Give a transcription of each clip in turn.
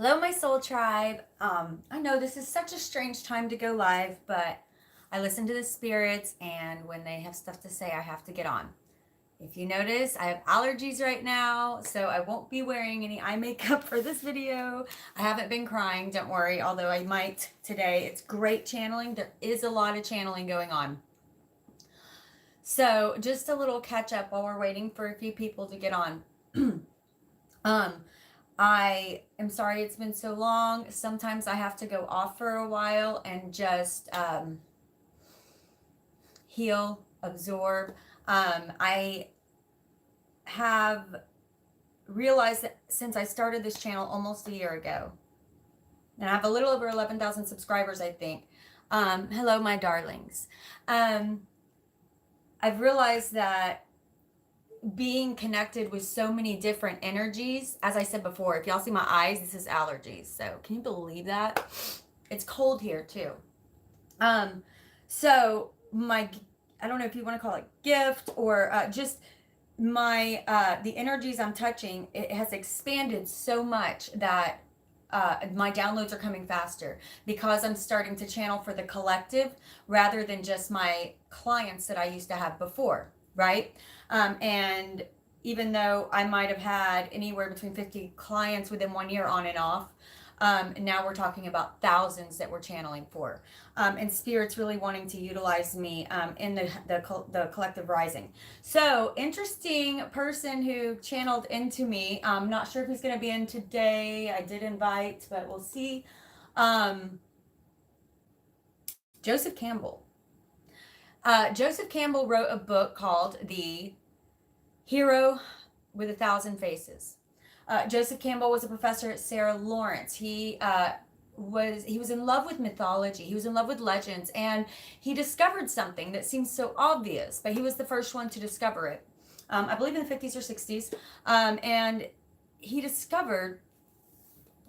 Hello, my soul tribe. I know this is such a strange time to go live, but I listen to the spirits, and when they have stuff to say, I have to get on. If you notice, I have allergies right now, so I won't be wearing any eye makeup for this video. I haven't been crying, don't worry, although I might today. It's great channeling. There is a lot of channeling going on. So, just a little catch up while we're waiting for a few people to get on. um, I am sorry it's been so long. Sometimes I have to go off for a while and just heal, absorb. I have realized that since I started this channel almost a year ago, and I have a little over 11,000 subscribers, I think. Hello, my darlings. I've realized that being connected with so many different energies, as I said before, if y'all see my eyes, this is allergies. So can you believe that? It's cold here too. So my, I don't know if you want to call it gift or just my, the energies I'm touching, it has expanded so much that my downloads are coming faster because I'm starting to channel for the collective rather than just my clients that I used to have before, right? And even though I might have had anywhere between 50 clients within 1 year on and off, now we're talking about thousands that we're channeling for. And Spirit's really wanting to utilize me in the collective rising. So, interesting person who channeled into me. I'm not sure if he's going to be in today. I did invite, but we'll see. Joseph Campbell. Joseph Campbell wrote a book called The Hero with a Thousand Faces. Joseph Campbell was a professor at Sarah Lawrence. He was in love with mythology. He was in love with legends, and he discovered something that seems so obvious, but he was the first one to discover it. I believe in the 50s or 60s, and he discovered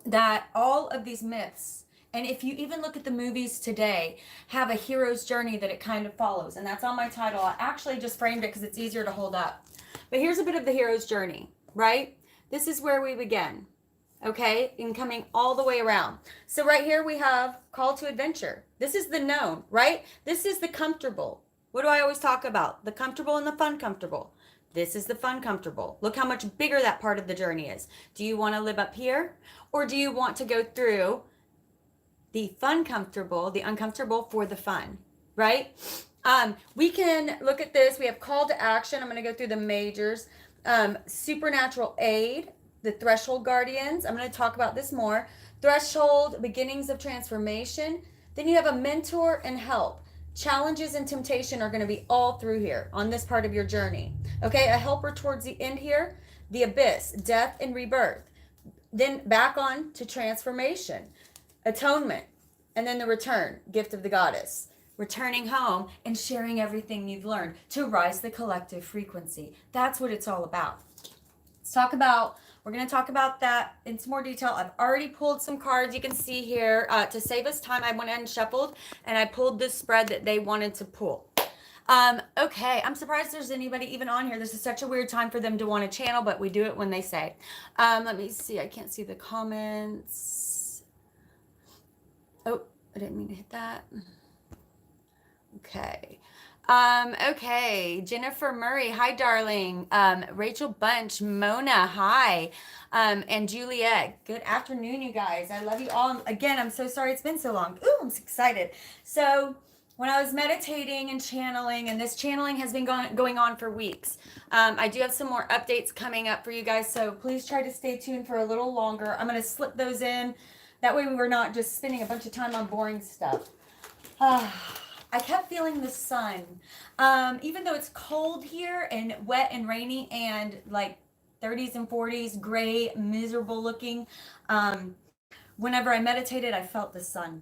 that all of these myths, and if you even look at the movies today, have a hero's journey that it kind of follows, and that's on my title. I actually just framed it because it's easier to hold up. But here's a bit of the hero's journey, right? This is where we begin, okay? And coming all the way around. So right here we have call to adventure. This is the known, right? This is the comfortable. What do I always talk about? The comfortable and the fun comfortable. This is the fun comfortable. Look how much bigger that part of the journey is. Do you want to live up here? Or do you want to go through the fun comfortable, the uncomfortable for the fun, right? We can look at this. We have call to action. I'm going to go through the majors. Supernatural aid, the threshold guardians. I'm going to talk about this more. Threshold, beginnings of transformation. Then you have a mentor and help. Challenges and temptation are going to be all through here on this part of your journey. Okay, a helper towards the end here. The abyss, death and rebirth. Then back on to transformation, atonement, and then the return, gift of the goddess. Returning home and sharing everything you've learned to rise the collective frequency. That's what it's all about. We're going to talk about that in some more detail. I've already pulled some cards you can see here. To save us time, I went ahead and shuffled, and I pulled this spread that they wanted to pull. Okay, I'm surprised there's anybody even on here. This is such a weird time for them to want to channel, but we do it when they say. Let me see. I can't see the comments. Oh, I didn't mean to hit that. Okay. Okay. Jennifer Murray. Hi, darling. Rachel Bunch. Mona. Hi. And Juliet. Good afternoon, you guys. I love you all. Again, I'm so sorry it's been so long. Ooh, I'm so excited. So when I was meditating and channeling, and this channeling has been going on for weeks, I do have some more updates coming up for you guys. So please try to stay tuned for a little longer. I'm going to slip those in. That way we're not just spending a bunch of time on boring stuff. I kept feeling the sun. Even though it's cold here and wet and rainy and like 30s and 40s, gray, miserable looking, whenever I meditated, I felt the sun.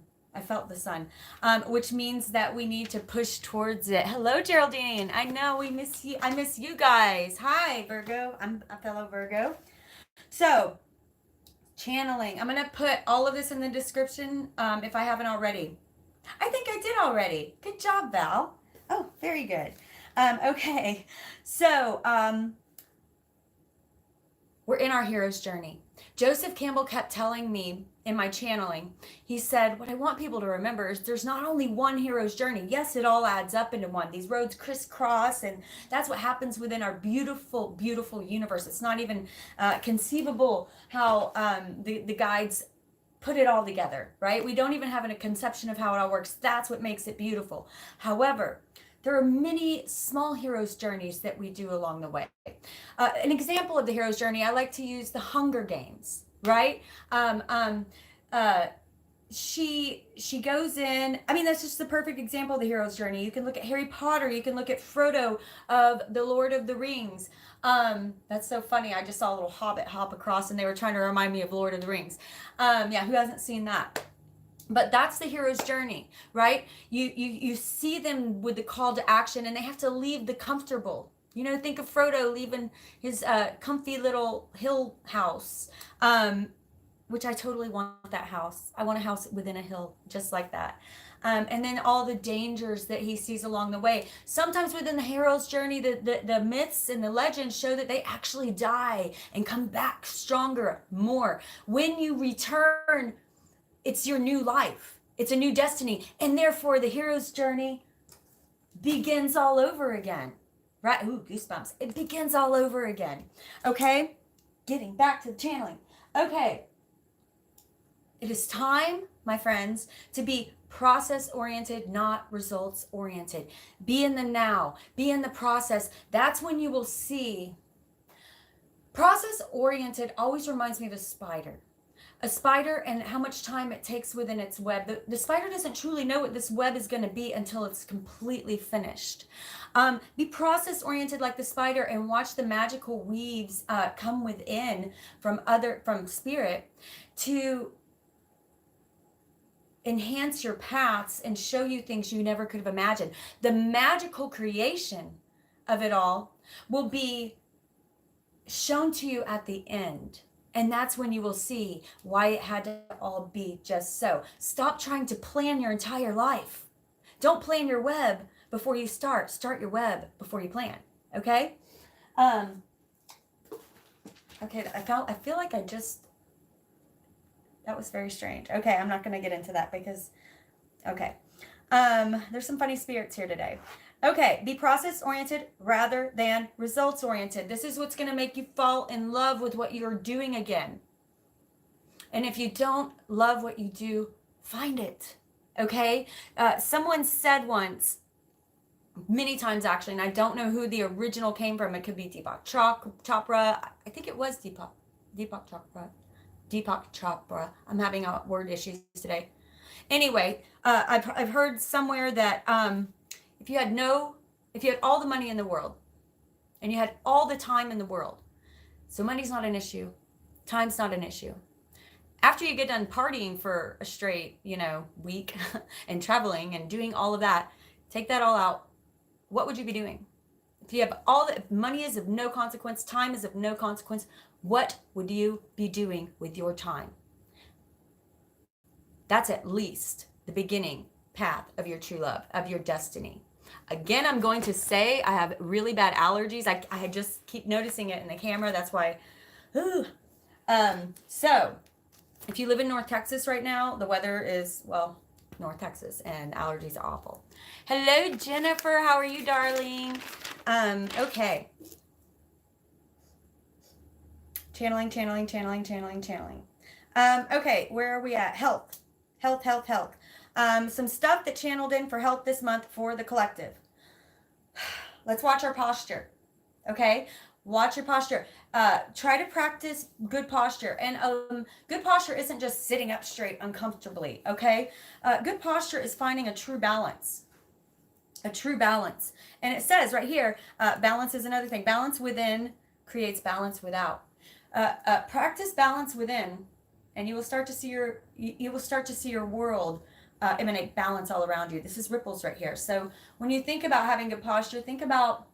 Which means that we need to push towards it. Hello, Geraldine. I know we miss you. I miss you guys. Hi, Virgo. I'm a fellow Virgo. So, channeling. I'm going to put all of this in the description if I haven't already. I think I did already. Good job, Val. Oh, very good. Okay. So, We're in our hero's journey. Joseph Campbell kept telling me in my channeling, he said, what I want people to remember is there's not only one hero's journey. Yes, it all adds up into one. These roads crisscross, and that's what happens within our beautiful, beautiful universe. It's not even conceivable how the guides put it all together, right? We don't even have a conception of how it all works. That's what makes it beautiful. However, there are many small hero's journeys that we do along the way. An example of the hero's journey, I like to use the Hunger Games, right? She goes in, I mean, that's just the perfect example of the hero's journey. You can look at Harry Potter, you can look at Frodo of the Lord of the Rings. That's so funny. I just saw a little hobbit hop across and they were trying to remind me of Lord of the Rings. Yeah, who hasn't seen that? But that's the hero's journey, right? You see them with the call to action, and they have to leave the comfortable. You know, think of Frodo leaving his comfy little hill house, which I totally want that house. I want a house within a hill, just like that. And then all the dangers that he sees along the way. Sometimes within the hero's journey, the myths and the legends show that they actually die and come back stronger, more. When you return, it's your new life. It's a new destiny. And therefore, the hero's journey begins all over again. Right? Ooh, goosebumps. It begins all over again. Okay? Getting back to the channeling. Okay. It is time, my friends, to be process-oriented, not results-oriented. Be in the now. Be in the process. That's when you will see. Process-oriented always reminds me of a spider. A spider and how much time it takes within its web. The spider doesn't truly know what this web is going to be until it's completely finished. Be process oriented like the spider and watch the magical weaves come within from spirit to enhance your paths and show you things you never could have imagined. The magical creation of it all will be shown to you at the end. And that's when you will see why it had to all be just so. Stop trying to plan your entire life. Don't plan your web before you start. Start your web before you plan. Okay? Okay, I feel like that was very strange. Okay, I'm not going to get into that because, okay. There's some funny spirits here today. Okay, be process-oriented rather than results-oriented. This is what's going to make you fall in love with what you're doing again. And if you don't love what you do, find it. Okay? Someone said once, many times actually, and I don't know who the original came from. It could be Deepak Chopra. I think it was Deepak Chopra. Deepak Chopra. I'm having word issues today. Anyway, I've heard somewhere that if you had all the money in the world and you had all the time in the world, so money's not an issue, time's not an issue. After you get done partying for a straight, week and traveling and doing all of that, take that all out. What would you be doing? If you have if money is of no consequence, time is of no consequence, what would you be doing with your time? That's at least the beginning path of your true love, of your destiny. Again, I'm going to say I have really bad allergies. I just keep noticing it in the camera. That's why. So, if you live in North Texas right now, the weather is, North Texas, and allergies are awful. Hello, Jennifer. How are you, darling? Okay. Channeling. Okay, where are we at? Health. Some stuff that channeled in for health this month for the collective. Let's watch our posture. Okay? Watch your posture. Try to practice good posture. And good posture isn't just sitting up straight uncomfortably. Okay? Good posture is finding a true balance. A true balance. And it says right here, balance is another thing. Balance within creates balance without. Practice balance within, and you will start to see your world emanate balance all around you. This is ripples right here. So when you think about having good posture, think about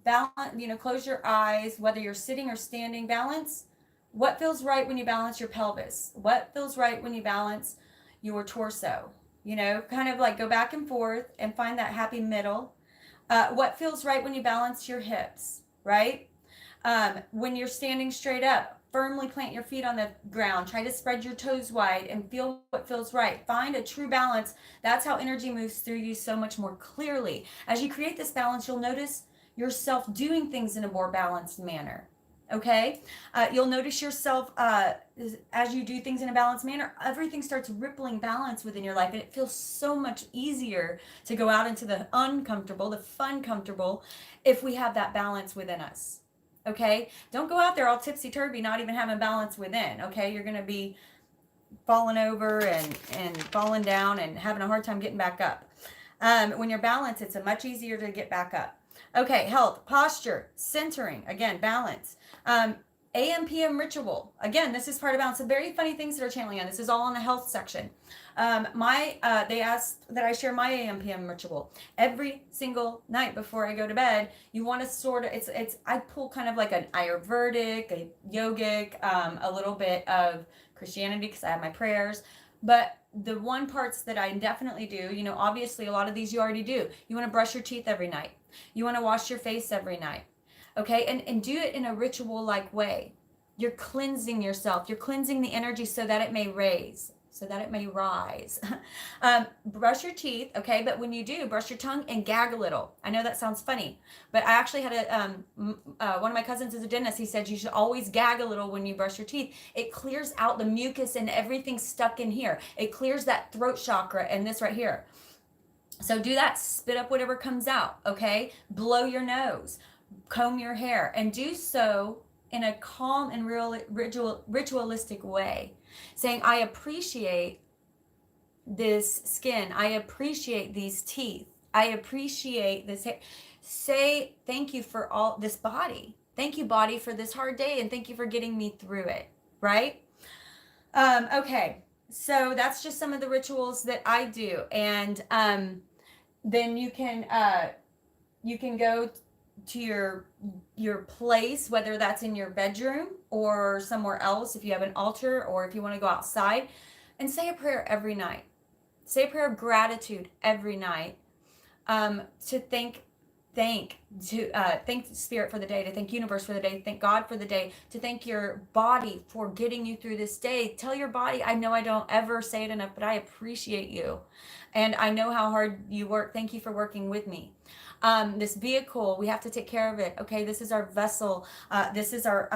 balance, close your eyes, whether you're sitting or standing, balance. What feels right when you balance your pelvis? What feels right when you balance your torso? Kind of like go back and forth and find that happy middle. What feels right when you balance your hips, right? When you're standing straight up, firmly plant your feet on the ground. Try to spread your toes wide and feel what feels right. Find a true balance. That's how energy moves through you so much more clearly. As you create this balance, you'll notice yourself doing things in a more balanced manner. Okay, you'll notice yourself as you do things in a balanced manner, everything starts rippling balance within your life, and it feels so much easier to go out into the uncomfortable, the fun comfortable, if we have that balance within us. Okay, don't go out there all tipsy turvy, not even having balance within. Okay, you're going to be falling over and falling down and having a hard time getting back up. When you're balanced, it's a much easier to get back up. Okay, health, posture, centering, again, balance. AM PM ritual, again, this is part of balance. Some very funny things that are channeling on. This is all in the health section. They asked that I share my AM PM ritual every single night before I go to bed. You want to sort of, I pull kind of like an Ayurvedic, a yogic, a little bit of Christianity because I have my prayers. But the one parts that I definitely do, obviously a lot of these you already do. You want to brush your teeth every night. You want to wash your face every night. Okay, and do it in a ritual-like way. You're cleansing yourself. You're cleansing the energy so that it may rise. Brush your teeth, okay? But when you do, brush your tongue and gag a little. I know that sounds funny, but I actually had one of my cousins is a dentist. He said you should always gag a little when you brush your teeth. It clears out the mucus and everything stuck in here. It clears that throat chakra and this right here. So do that. Spit up whatever comes out, okay? Blow your nose. Comb your hair, and do so in a calm and ritualistic way, saying, I appreciate this skin. I appreciate these teeth. I appreciate this hair. Say thank you for all this body. Thank you, body, for this hard day, and thank you for getting me through it, right? Okay, so that's just some of the rituals that I do, and then you can go to your place, whether that's in your bedroom or somewhere else, if you have an altar, or if you want to go outside, and say a prayer every night. Say a prayer of gratitude every night, to thank Spirit for the day, to thank universe for the day, thank God for the day, to thank your body for getting you through this day. Tell your body, I know I don't ever say it enough, but I appreciate you, and I know how hard you work. Thank you for working with me. This vehicle, we have to take care of it. Okay, this is our vessel. This is our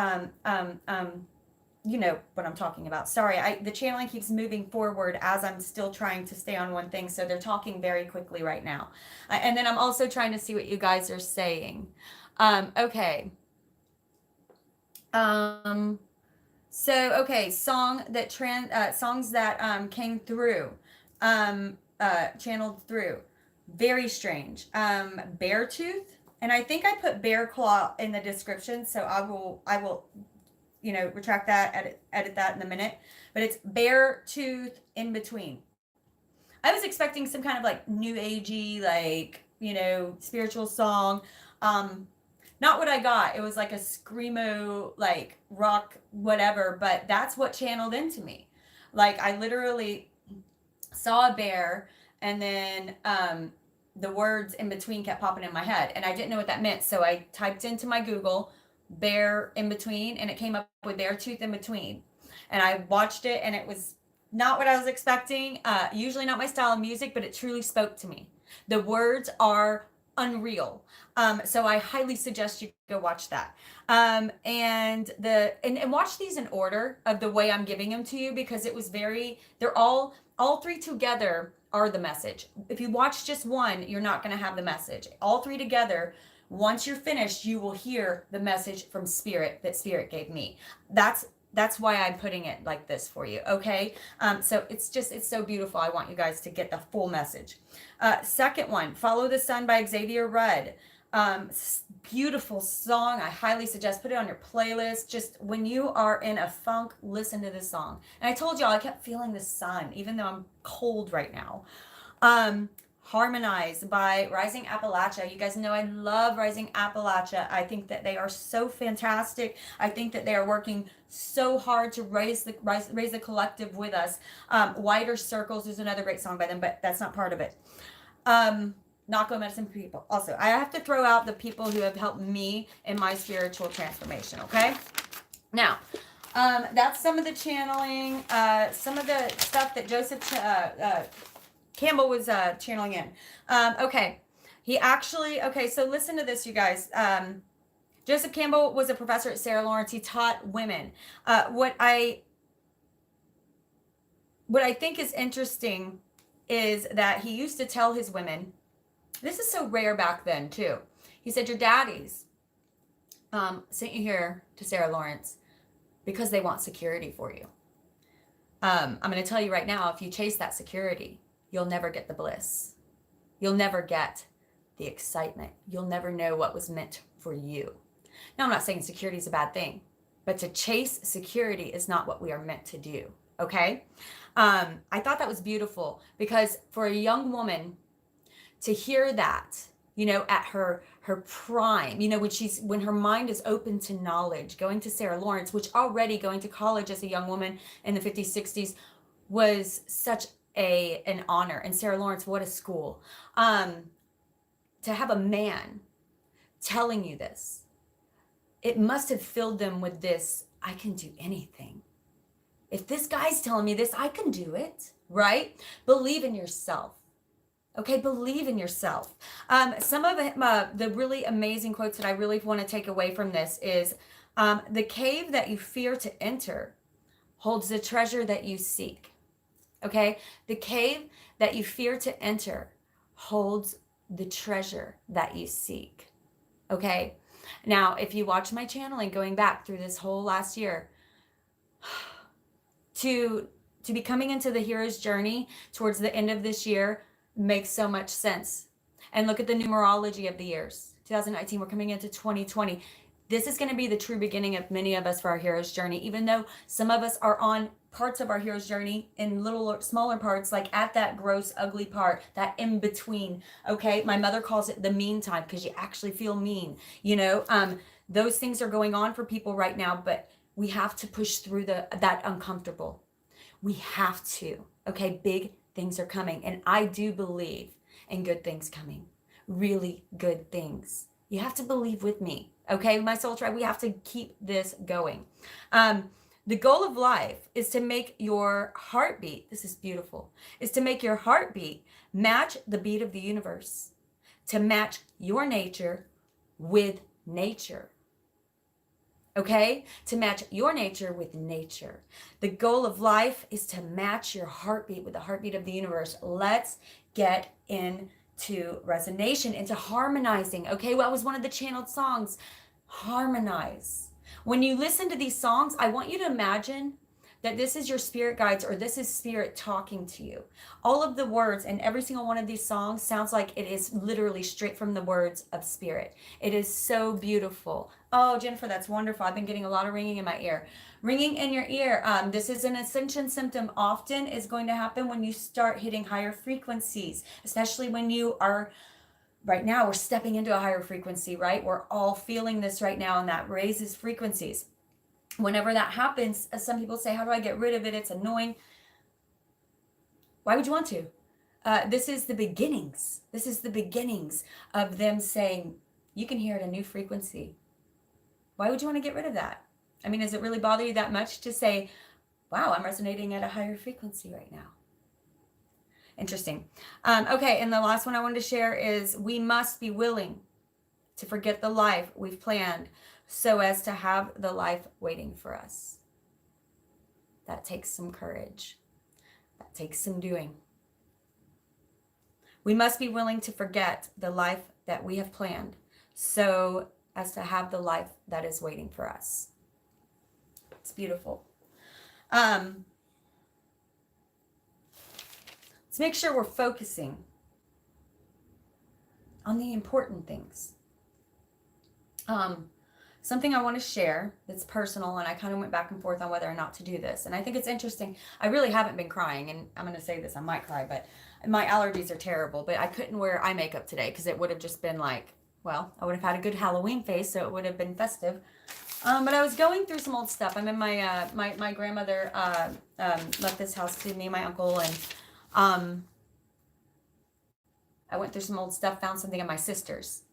you know what I'm talking about. Sorry, the channeling keeps moving forward as I'm still trying to stay on one thing, so they're talking very quickly right now. And then I'm also trying to see what you guys are saying. Okay. Songs that came through, channeled through. Very strange. Beartooth, and I think I put bear claw in the description, so I will retract that, edit that in a minute. But it's Beartooth in between. I was expecting some kind of like new agey, like spiritual song. Not what I got. It was like a screamo, like rock, whatever. But that's what channeled into me. Like I literally saw a bear, and then the words in between kept popping in my head, and I didn't know what that meant. So I typed into my Google bear in between, and it came up with Beartooth in between. And I watched it, and it was not what I was expecting. Usually not my style of music, but it truly spoke to me. The words are unreal. So I highly suggest you go watch that. And watch these in order of the way I'm giving them to you, because it was they're all three together are the message. If you watch just one, you're not going to have the message. All three together, once you're finished, you will hear the message from Spirit that Spirit gave me. That's why I'm putting it like this for you, okay? So it's so beautiful. I want you guys to get the full message. Second one, Follow the Sun by Xavier Rudd. Beautiful song. I highly suggest put it on your playlist. Just when you are in a funk, listen to this song. And I told y'all I kept feeling the sun, even though I'm cold right now. Harmonize by Rising Appalachia. You guys know I love Rising Appalachia. I think that they are so fantastic. I think that they are working so hard to raise the collective with us. Wider Circles is another great song by them, but that's not part of it. Knocko medicine people. Also, I have to throw out the people who have helped me in my spiritual transformation, okay? Now, that's some of the channeling, some of the stuff that Joseph Campbell was channeling in. Okay. He actually, okay, so listen to this, you guys. Joseph Campbell was a professor at Sarah Lawrence. He taught women. What I think is interesting is that he used to tell his women, this is so rare back then too. He said, your daddies sent you here to Sarah Lawrence because they want security for you. I'm going to tell you right now, if you chase that security, you'll never get the bliss. You'll never get the excitement. You'll never know what was meant for you. Now, I'm not saying security is a bad thing, but to chase security is not what we are meant to do. Okay? I thought that was beautiful because for a young woman to hear that, you know, at her prime, you know, when her mind is open to knowledge, going to Sarah Lawrence, which already going to college as a young woman in the 50s, 60s was such an honor. And Sarah Lawrence, what a school. To have a man telling you this, it must have filled them with this, I can do anything. If this guy's telling me this, I can do it, right? Believe in yourself. Okay, believe in yourself. Some of the really amazing quotes that I really want to take away from this is, the cave that you fear to enter holds the treasure that you seek. Okay, the cave that you fear to enter holds the treasure that you seek. Okay, now if you watch my channeling going back through this whole last year, to be coming into the hero's journey towards the end of this year makes so much sense. And look at the numerology of the years. 2019, we're coming into 2020. This is going to be the true beginning of many of us for our hero's journey, even though some of us are on parts of our hero's journey in little smaller parts, like at that gross, ugly part, that in between. Okay, my mother calls it the mean time because you actually feel mean. You know, those things are going on for people right now, but we have to push through that uncomfortable. We have to. Okay, big things are coming, and I do believe in good things coming. Really good things. You have to believe with me. Okay, my soul tribe, we have to keep this going. The goal of life is to make your heartbeat, this is beautiful, is to make your heartbeat match the beat of the universe, to match your nature with nature. Okay, to match your nature with nature. The goal of life is to match your heartbeat with the heartbeat of the universe. Let's get into resonation, into harmonizing. Okay, well, that was one of the channeled songs. Harmonize. When you listen to these songs, I want you to imagine that this is your spirit guides, or this is spirit talking to you. All of the words in every single one of these songs sounds like it is literally straight from the words of spirit. It is so beautiful. Oh, Jennifer, that's wonderful. I've been getting a lot of ringing in my ear. Ringing in your ear. This is an ascension symptom. Often is going to happen when you start hitting higher frequencies, especially when you are, right now, we're stepping into a higher frequency, right? We're all feeling this right now, and that raises frequencies. Whenever that happens, as some people say, how do I get rid of it? It's annoying. Why would you want to? This is the beginnings. This is the beginnings of them saying, you can hear at a new frequency. Why would you want to get rid of that? I mean, does it really bother you that much to say, wow, I'm resonating at a higher frequency right now? Interesting. Okay, and the last one I wanted to share is, we must be willing to forget the life we've planned so as to have the life waiting for us. That takes some courage. That takes some doing. We must be willing to forget the life that we have planned so as to have the life that is waiting for us. It's beautiful. Let's make sure we're focusing on the important things. Something I want to share that's personal, and I kind of went back and forth on whether or not to do this. And I think it's interesting. I really haven't been crying, and I'm going to say this, I might cry, but my allergies are terrible. But I couldn't wear eye makeup today because it would have just been like, well, I would have had a good Halloween face, so it would have been festive. But I was going through some old stuff. I'm in my grandmother left this house to me and my uncle, and I went through some old stuff, found something in my sister's.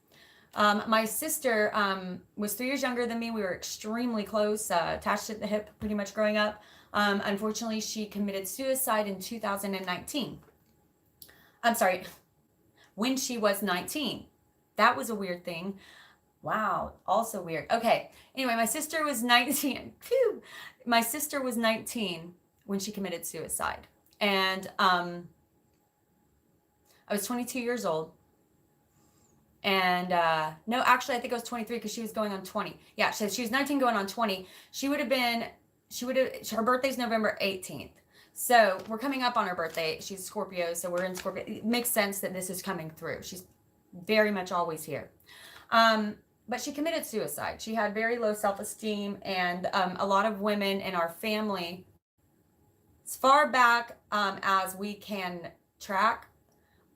My sister was 3 years younger than me. We were extremely close, attached at the hip pretty much growing up. Unfortunately, she committed suicide in 2019. I'm sorry, when she was 19. That was a weird thing. Wow, also weird. Okay, anyway, my sister was 19. Phew. My sister was 19 when she committed suicide. And I was 22 years old. And no, actually, I think I was 23 because she was going on 20. Yeah, so she was 19 going on 20. Her birthday's November 18th. So we're coming up on her birthday. She's Scorpio, so we're in Scorpio. It makes sense that this is coming through. She's very much always here. But she committed suicide. She had very low self-esteem, and a lot of women in our family, as far back as we can track,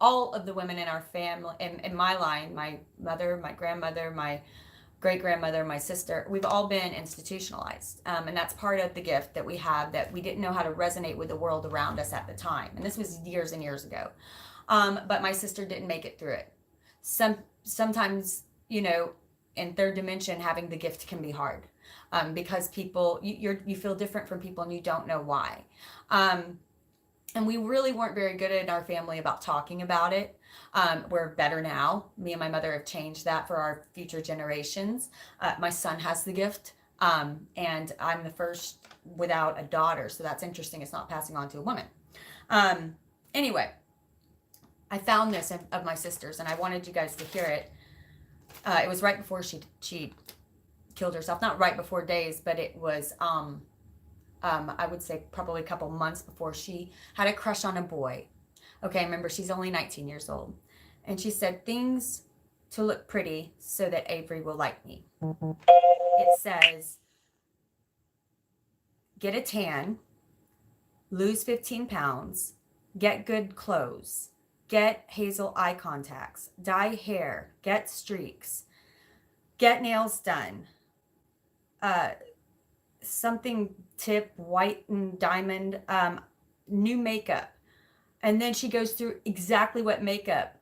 all of the women in our family, in my line, my mother, my grandmother, my great-grandmother, my sister, we've all been institutionalized. And that's part of the gift that we have, that we didn't know how to resonate with the world around us at the time. And this was years and years ago. But my sister didn't make it through it. Sometimes, in third dimension, having the gift can be hard because people, you feel different from people and you don't know why. And we really weren't very good in our family about talking about it. We're better now. Me and my mother have changed that for our future generations. My son has the gift, and I'm the first without a daughter. So that's interesting. It's not passing on to a woman. Anyway, I found this of my sister's, and I wanted you guys to hear it. It was right before she killed herself. Not right before days, but it was... I would say probably a couple months before she had a crush on a boy. Okay, remember, she's only 19 years old. And she said, things to look pretty so that Avery will like me. It says, get a tan, lose 15 pounds, get good clothes, get hazel eye contacts, dye hair, get streaks, get nails done, something tip, white and diamond, new makeup. And then she goes through exactly what makeup: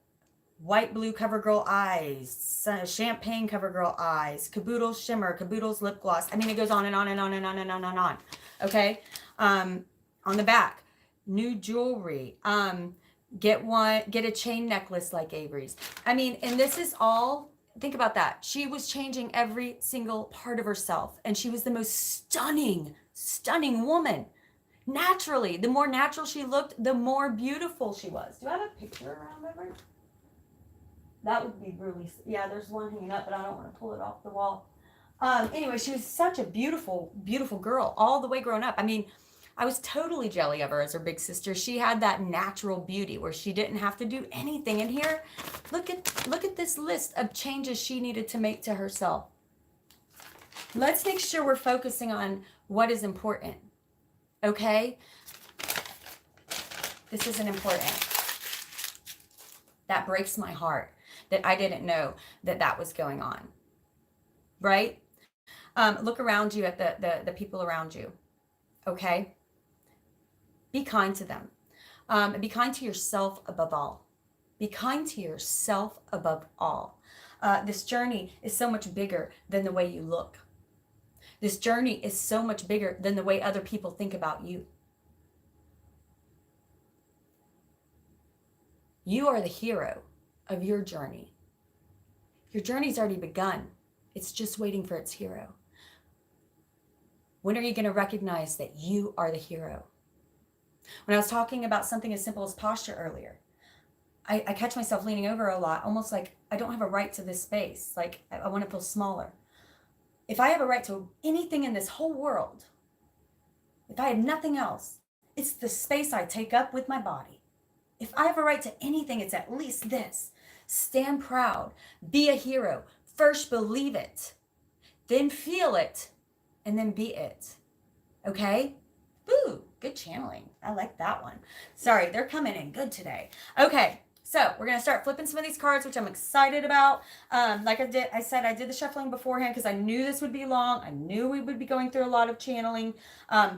white blue CoverGirl eyes, champagne CoverGirl eyes, Caboodle shimmer, Caboodle's lip gloss. I mean, it goes on and on and on and on and on and on. Okay. On the back, new jewelry, get a chain necklace like Avery's. I mean, and this is all, think about that. She was changing every single part of herself, and she was the most stunning woman. Naturally, the more natural she looked, the more beautiful she was. Do I have a picture around over? That would be really, yeah, there's one hanging up, but I don't want to pull it off the wall. Anyway, she was such a beautiful, beautiful girl all the way grown up. I mean, I was totally jelly of her as her big sister. She had that natural beauty where she didn't have to do anything. And here, look at this list of changes she needed to make to herself. Let's make sure we're focusing on what is important. Okay? This isn't important. That breaks my heart that I didn't know that was going on. Right? Look around you at the people around you. Okay? Be kind to them. Be kind to yourself above all. Be kind to yourself above all. This journey is so much bigger than the way you look. This journey is so much bigger than the way other people think about you. You are the hero of your journey. Your journey's already begun. It's just waiting for its hero. When are you going to recognize that you are the hero? When I was talking about something as simple as posture earlier, I catch myself leaning over a lot, almost like I don't have a right to this space. Like I want to feel smaller. If I have a right to anything in this whole world, if I had nothing else, it's the space I take up with my body. If I have a right to anything, it's at least this. Stand proud. Be a hero. First believe it. Then feel it. And then be it. Okay? Ooh, good channeling. I like that one. Sorry, they're coming in good today. Okay, so we're going to start flipping some of these cards, which I'm excited about. Like I said, I did the shuffling beforehand because I knew this would be long. I knew we would be going through a lot of channeling. I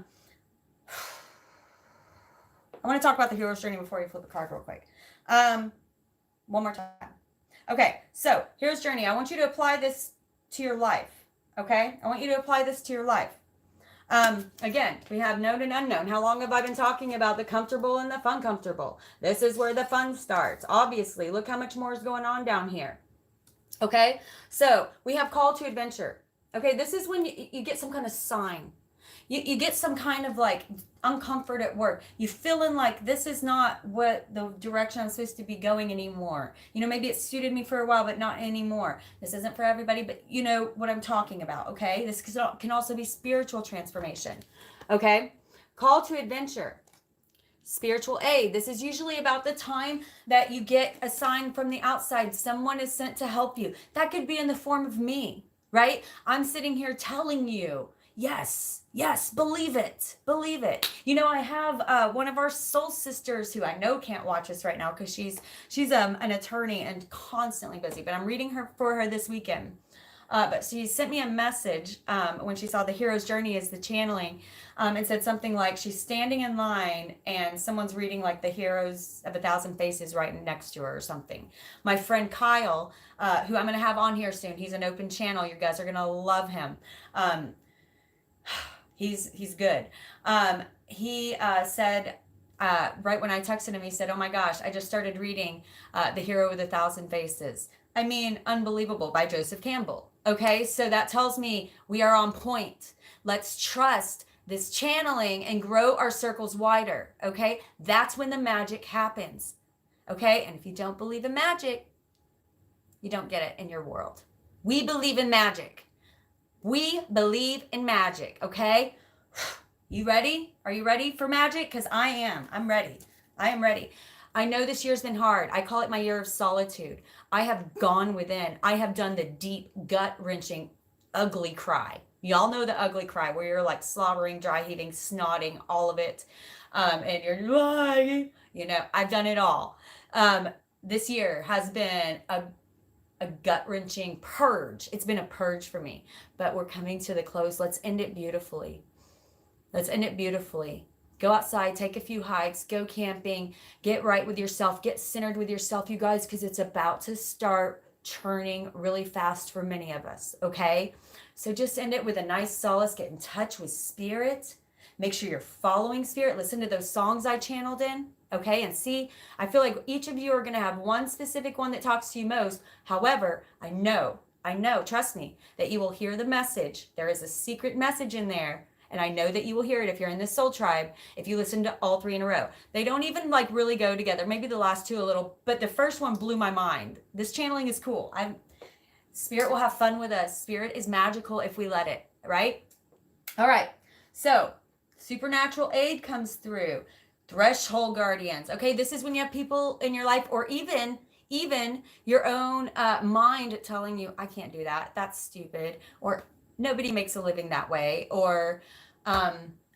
want to talk about the hero's journey before we flip a card real quick. One more time. Okay, so here's journey. I want you to apply this to your life. Okay, I want you to apply this to your life. Again, we have known and unknown. How long have I been talking about the comfortable and the fun comfortable? This is where the fun starts. Obviously, look how much more is going on down here. Okay, so we have call to adventure. Okay, this is when you get some kind of sign. You get some kind of like uncomfort at work. You feeling like this is not what the direction I'm supposed to be going anymore. You know, maybe it suited me for a while, but not anymore. This isn't for everybody, but you know what I'm talking about, okay? This can also be spiritual transformation, okay? Call to adventure. Spiritual aid. This is usually about the time that you get a sign from the outside. Someone is sent to help you. That could be in the form of me, right? I'm sitting here telling you, yes, believe it. Believe it. You know, I have one of our soul sisters who I know can't watch us right now because she's an attorney and constantly busy, but I'm reading for her this weekend. But she sent me a message when she saw the hero's journey as the channeling, and said something like she's standing in line and someone's reading like the heroes of 1,000 faces right next to her or something. My friend Kyle, who I'm going to have on here soon, he's an open channel. You guys are going to love him. He's good. He said, right when I texted him, he said, "Oh my gosh, I just started reading The Hero with 1,000 Faces." I mean, unbelievable, by Joseph Campbell. Okay, so that tells me we are on point. Let's trust this channeling and grow our circles wider. Okay, that's when the magic happens. Okay, and if you don't believe in magic, you don't get it in your world. We believe in magic. We believe in magic. Okay, you ready? Are you ready for magic? Because I am. I'm ready. I am ready. I know this year's been hard. I call it my year of solitude. I have gone within. I have done the deep, gut-wrenching, ugly cry. Y'all know the ugly cry where you're like slobbering, dry heaving, snotting, all of it. And you're like, you know, I've done it all. This year has been a gut-wrenching purge. It's been a purge for me. But we're coming to the close. Let's end it beautifully. Let's end it beautifully. Go outside, take a few hikes, go camping, get right with yourself, get centered with yourself, you guys, because it's about to start churning really fast for many of us, okay? So just end it with a nice solace, get in touch with spirit. Make sure you're following spirit. Listen to those songs I channeled in, okay? And see, I feel like each of you are going to have one specific one that talks to you most. However, I know, trust me, that you will hear the message. There is a secret message in there. And I know that you will hear it if you're in this soul tribe, if you listen to all 3 in a row. They don't even like really go together. Maybe the last 2 a little, but the first one blew my mind. This channeling is cool. Spirit will have fun with us. Spirit is magical if we let it, right? All right. So supernatural aid comes through. Threshold guardians. Okay, this is when you have people in your life, or even your own mind telling you, I can't do that. That's stupid. Or nobody makes a living that way. Or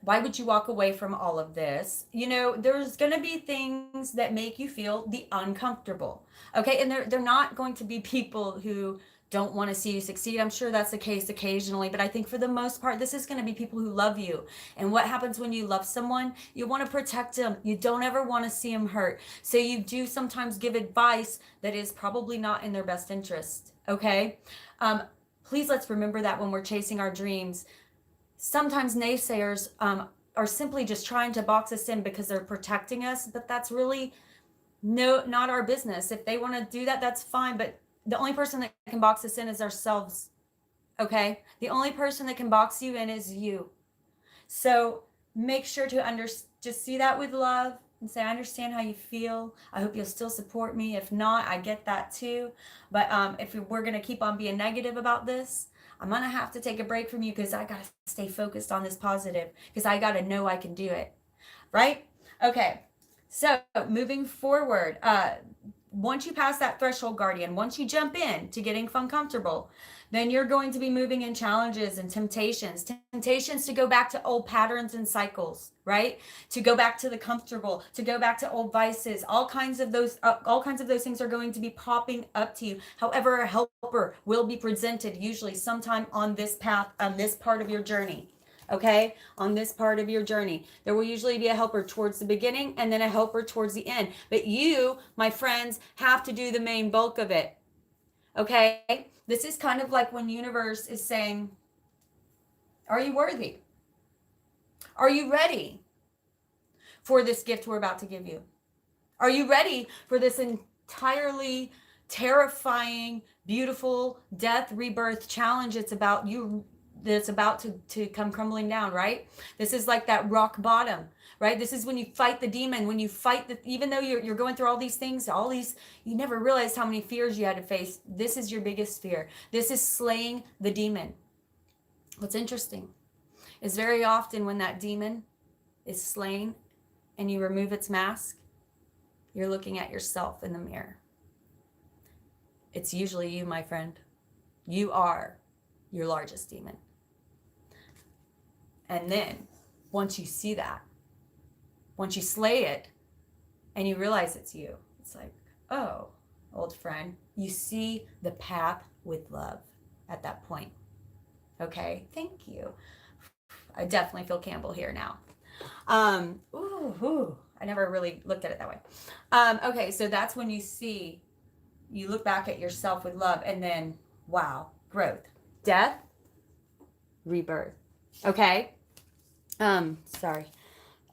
why would you walk away from all of this? You know, there's going to be things that make you feel the uncomfortable. Okay, and they're not going to be people who don't want to see you succeed. I'm sure that's the case occasionally, but I think for the most part, this is going to be people who love you. And what happens when you love someone? You want to protect them. You don't ever want to see them hurt. So you do sometimes give advice that is probably not in their best interest. Okay? Please let's remember that when we're chasing our dreams. Sometimes naysayers are simply just trying to box us in because they're protecting us, but that's really not our business. If they want to do that, that's fine, but the only person that can box us in is ourselves, okay? The only person that can box you in is you. So make sure to just see that with love and say, I understand how you feel. I hope you'll still support me. If not, I get that too. But if we're going to keep on being negative about this, I'm going to have to take a break from you because I got to stay focused on this positive because I got to know I can do it, right? Okay, so moving forward, once you pass that threshold guardian, once you jump in to getting fun comfortable, then you're going to be moving in challenges and temptations to go back to old patterns and cycles, right? To go back to the comfortable, to go back to old vices. All kinds of those things are going to be popping up to you. However, a helper will be presented usually sometime on this path, on this part of your journey. okay, on this part of your journey. There will usually be a helper towards the beginning and then a helper towards the end. But you, my friends, have to do the main bulk of it, okay? This is kind of like when universe is saying, are you worthy? Are you ready for this gift we're about to give you? Are you ready for this entirely terrifying, beautiful death, rebirth challenge it's about you, that's about to come crumbling down, right? This is like that rock bottom, right? This is when you fight the demon, when you fight the, even though you're going through all these things, all these, you never realized how many fears you had to face. This is your biggest fear. This is slaying the demon. What's interesting is very often when that demon is slain and you remove its mask, you're looking at yourself in the mirror. It's usually you, my friend. You are your largest demon. And then once you see that, once you slay it and you realize it's you, it's like, oh, old friend, you see the path with love at that point. Okay, thank you. I definitely feel Campbell here now. I never really looked at it that way. Okay, so that's when you look back at yourself with love, and then, wow, growth, death, rebirth. Okay? Sorry.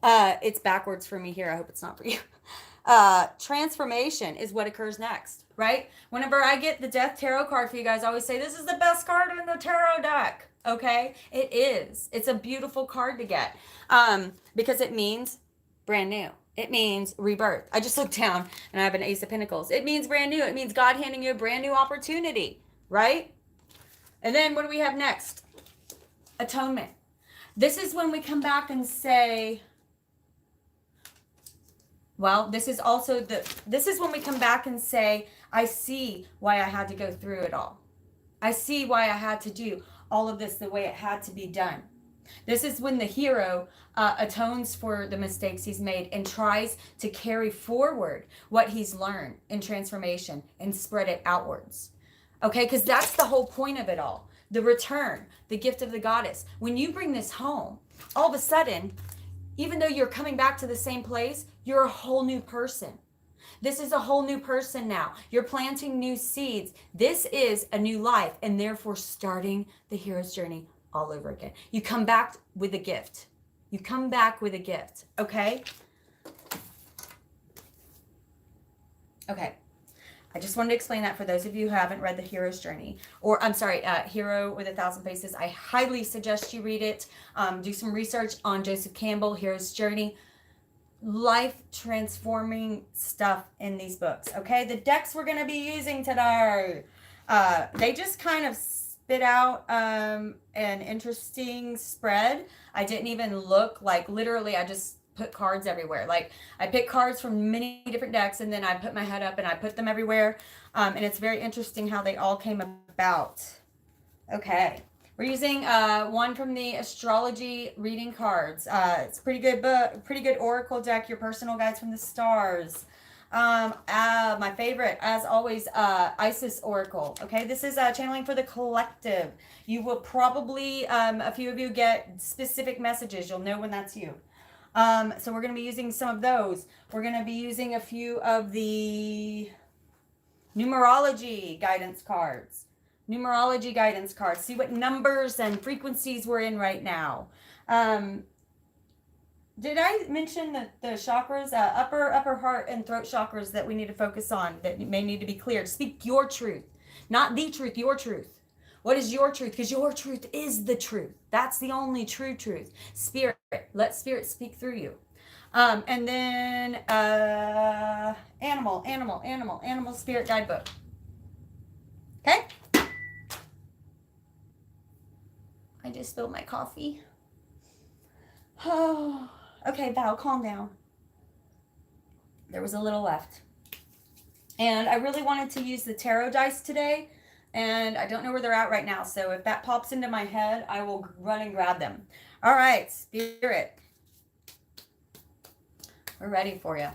It's backwards for me here. I hope it's not for you. Transformation is what occurs next, right? Whenever I get the Death Tarot card for you guys, I always say, this is the best card in the tarot deck. Okay? It is. It's a beautiful card to get. Because it means brand new. It means rebirth. I just looked down and I have an Ace of Pentacles. It means brand new. It means God handing you a brand new opportunity, right? And then what do we have next? Atonement. This is when we come back and say, well, this is when we come back and say, I see why I had to go through it all. I see why I had to do all of this the way it had to be done. This is when the hero atones for the mistakes he's made and tries to carry forward what he's learned in transformation and spread it outwards. Okay, because that's the whole point of it all. The return, the gift of the goddess. When you bring this home, all of a sudden, even though you're coming back to the same place, you're a whole new person. This is a whole new person now. You're planting new seeds. This is a new life, and therefore starting the hero's journey all over again. You come back with a gift. You come back with a gift, okay? Okay. I just wanted to explain that for those of you who haven't read The Hero's Journey, or I'm sorry, Hero with a Thousand Faces. I highly suggest you read it. Do some research on Joseph Campbell, Hero's Journey. Life transforming stuff in these books, okay? The decks we're going to be using today, they just kind of spit out an interesting spread. I didn't even look, like literally I just put cards everywhere. Like I picked cards from many different decks and then I put my head up and I put them everywhere. And it's very interesting how they all came about. Okay. We're using one from the astrology reading cards. It's a pretty good book, pretty good oracle deck, your personal guides from the stars. My favorite, as always, Isis Oracle. Okay, this is channeling for the collective. You will probably, a few of you get specific messages. You'll know when that's you. So we're going to be using some of those. We're going to be using a few of the numerology guidance cards. Numerology guidance cards. See what numbers and frequencies we're in right now. Did I mention the chakras, upper heart and throat chakras that we need to focus on, that may need to be cleared? Speak your truth, not the truth, your truth. What is your truth? Because your truth is the truth. That's the only true truth. Spirit, let spirit speak through you. And then animal spirit guidebook. Okay? I just spilled my coffee. Oh, okay, Val, calm down. There was a little left. And I really wanted to use the tarot dice today, and I don't know where they're at right now. So if that pops into my head, I will run and grab them. All right, Spirit. We're ready for you.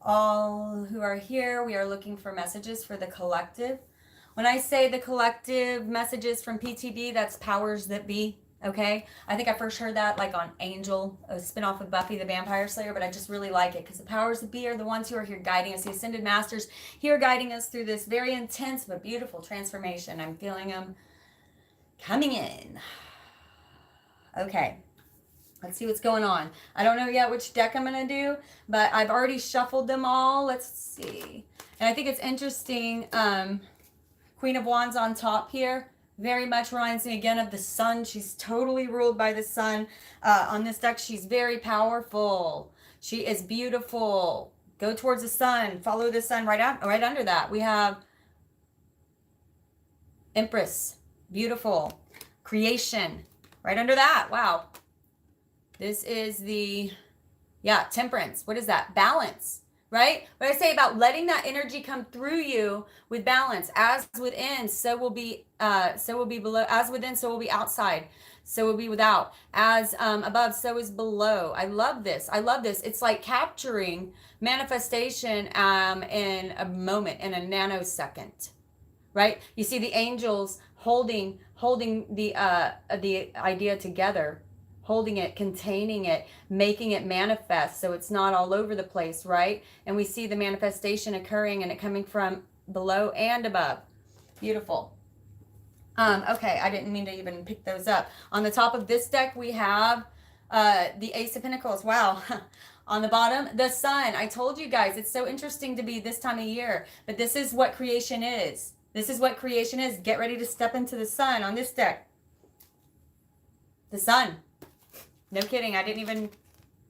All who are here, we are looking for messages for the collective. When I say the collective messages from PTB, that's powers that be. Okay, I think I first heard that like on Angel, a spinoff of Buffy the Vampire Slayer, but I just really like it because the powers that be are the ones who are here guiding us. The Ascended Masters here guiding us through this very intense but beautiful transformation. I'm feeling them coming in. Okay, let's see what's going on. I don't know yet which deck I'm going to do, but I've already shuffled them all. Let's see. And I think it's interesting. Queen of Wands on top here. Very much reminds me again of the sun. She's totally ruled by the sun. On this deck, she's very powerful. She is beautiful. Go towards the sun. Follow the sun. Right under that, we have Empress. Beautiful. Creation. Right under that. Wow. This is the, Temperance. What is that? Balance. Right? What I say about letting that energy come through you with balance. As within, so will be below. As within, so will be outside. So will be without. As above, so is below. I love this. I love this. It's like capturing manifestation in a moment, in a nanosecond. Right? You see the angels holding the idea together. Holding it, containing it, making it manifest so it's not all over the place, right? And we see the manifestation occurring and it coming from below and above. Beautiful. Okay, I didn't mean to even pick those up. On the top of this deck, we have the Ace of Pentacles. Wow. On the bottom, the Sun. I told you guys, it's so interesting to be this time of year, but this is what creation is. This is what creation is. Get ready to step into the Sun on this deck. The Sun. No kidding. I didn't even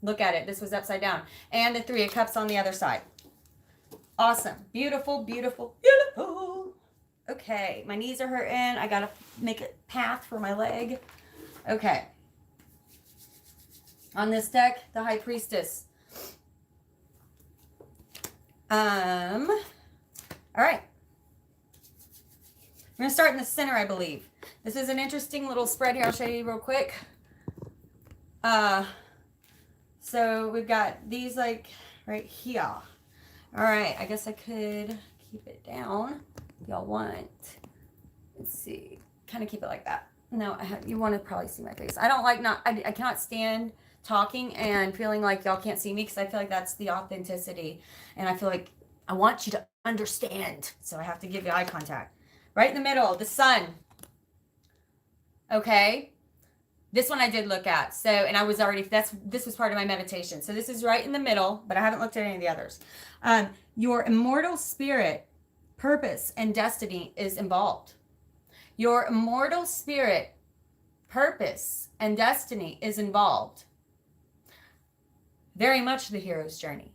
look at it. This was upside down. And the Three of Cups on the other side. Awesome. Beautiful, beautiful, beautiful. Okay. My knees are hurting. I got to make a path for my leg. Okay. On this deck, the High Priestess. All right. We're going to start in the center, I believe. This is an interesting little spread here. I'll show you real quick. So we've got these like right here. All right, I guess I could keep it down if y'all want. Let's see, kind of keep it like that. No, you want to probably see my face. I don't like I cannot stand talking and feeling like y'all can't see me because I feel like that's the authenticity. And I feel like I want you to understand. So I have to give you eye contact. Right in the middle, the Sun. Okay. This one I did look at. So, and I was already, this was part of my meditation. So this is right in the middle, but I haven't looked at any of the others. Your immortal spirit, purpose, and destiny is involved. Your immortal spirit, purpose, and destiny is involved. Very much the hero's journey.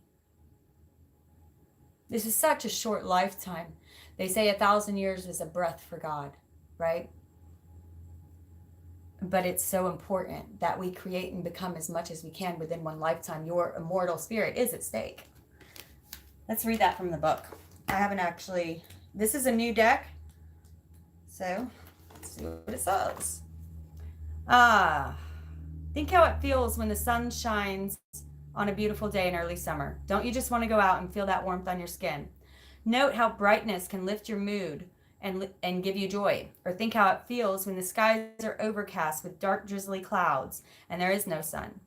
This is such a short lifetime. They say 1,000 years is a breath for God, right? But it's so important that we create and become as much as we can within one lifetime. Your immortal spirit is at stake. Let's read that from the book. I haven't actually, this is a new deck. So let's see what it says. Think how it feels when the sun shines on a beautiful day in early summer. Don't you just want to go out and feel that warmth on your skin? Note how brightness can lift your mood and give you joy. Or think how it feels when the skies are overcast with dark drizzly clouds and there is no sun.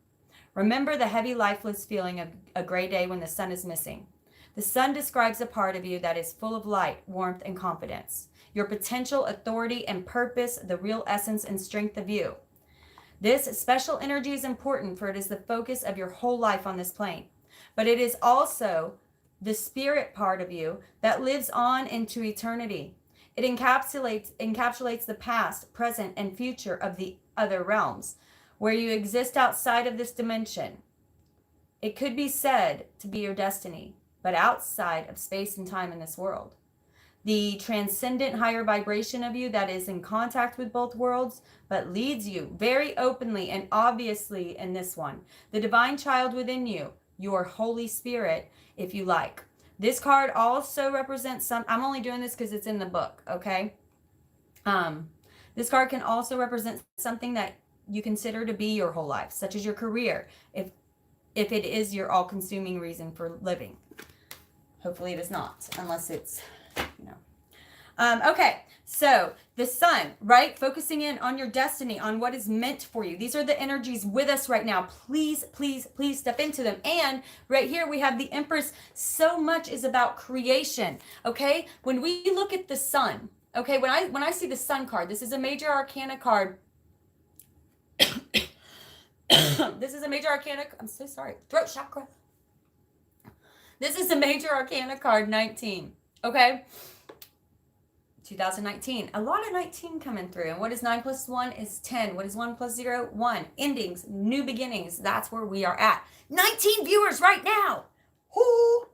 Remember the heavy lifeless feeling of a gray day when the sun is missing. The sun describes a part of you that is full of light, warmth, and confidence. Your potential, authority, and purpose, the real essence and strength of you. This special energy is important, for it is the focus of your whole life on this plane. But it is also the spirit part of you that lives on into eternity. It encapsulates the past, present, and future of the other realms, where you exist outside of this dimension. It could be said to be your destiny, but outside of space and time in this world. The transcendent higher vibration of you that is in contact with both worlds, but leads you very openly and obviously in this one. The divine child within you, your Holy Spirit, if you like. This card also represents I'm only doing this because it's in the book, okay? This card can also represent something that you consider to be your whole life, such as your career, if it is your all-consuming reason for living. Hopefully it is not, unless it's, Okay, so the sun, right? Focusing in on your destiny, on what is meant for you. These are the energies with us right now. Please, please, please step into them. And right here we have the Empress. So much is about creation, okay? When we look at the sun, okay, when I see the sun card, this is a major arcana card. This is a major arcana, I'm so sorry, throat chakra. This is a major arcana card 19, okay? 2019. A lot of 19 coming through. And what is 9 plus 1 is 10. What is 1 plus 0? 1. Endings, new beginnings. That's where we are at. 19 viewers right now. Woo!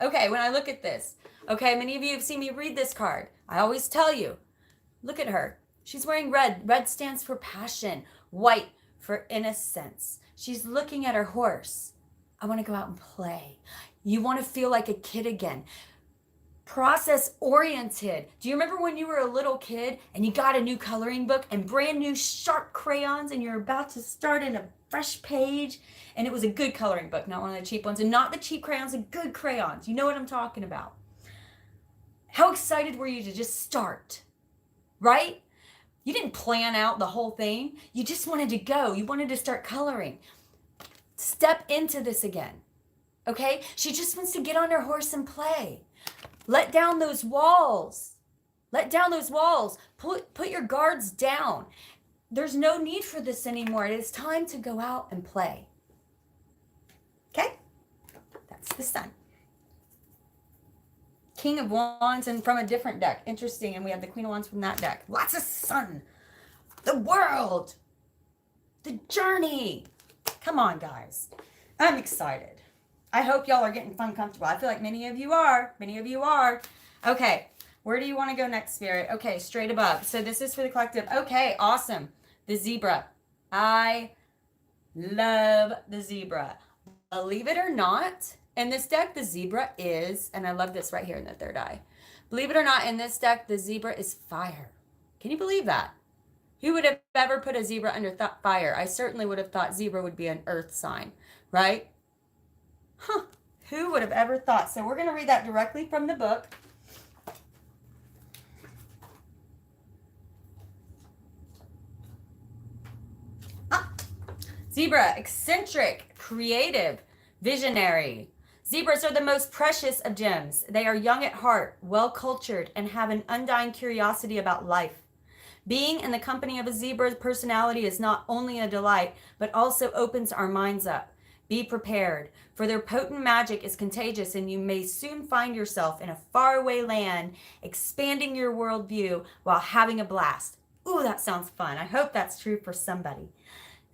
Okay, when I look at this, okay, many of you have seen me read this card. I always tell you, look at her. She's wearing red. Red stands for passion. White for innocence. She's looking at her horse. I want to go out and play. You want to feel like a kid again. Process oriented. Do you remember when you were a little kid and you got a new coloring book and brand new sharp crayons and you're about to start in a fresh page, and it was a good coloring book, not one of the cheap ones, and not the cheap crayons, the good crayons. You know what I'm talking about. How excited were you to just start, right? You didn't plan out the whole thing. You just wanted to go. You wanted to start coloring. Step into this again, okay? She just wants to get on her horse and play. Let down those walls. Let down those walls. Put your guards down. There's no need for this anymore. It is time to go out and play. Okay? That's the sun. King of Wands and from a different deck. Interesting. And we have the Queen of Wands from that deck. Lots of sun. The world. The journey. Come on, guys. I'm excited. I hope y'all are getting fun, comfortable. I feel like many of you are. Many of you are. Okay. Where do you want to go next, Spirit? Okay, straight above. So this is for the collective. Okay, awesome. The zebra. I love the zebra. Believe it or not, in this deck, the zebra is, and I love this right here in the third eye. Believe it or not, in this deck, the zebra is fire. Can you believe that? Who would have ever put a zebra under fire? I certainly would have thought zebra would be an earth sign, right? Huh. Who would have ever thought? So we're going to read that directly from the book. Zebra, eccentric, creative, visionary. Zebras are the most precious of gems. They are young at heart, well-cultured, and have an undying curiosity about life. Being in the company of a zebra's personality is not only a delight, but also opens our minds up. Be prepared, for their potent magic is contagious, and you may soon find yourself in a faraway land, expanding your worldview while having a blast. Ooh, that sounds fun. I hope that's true for somebody.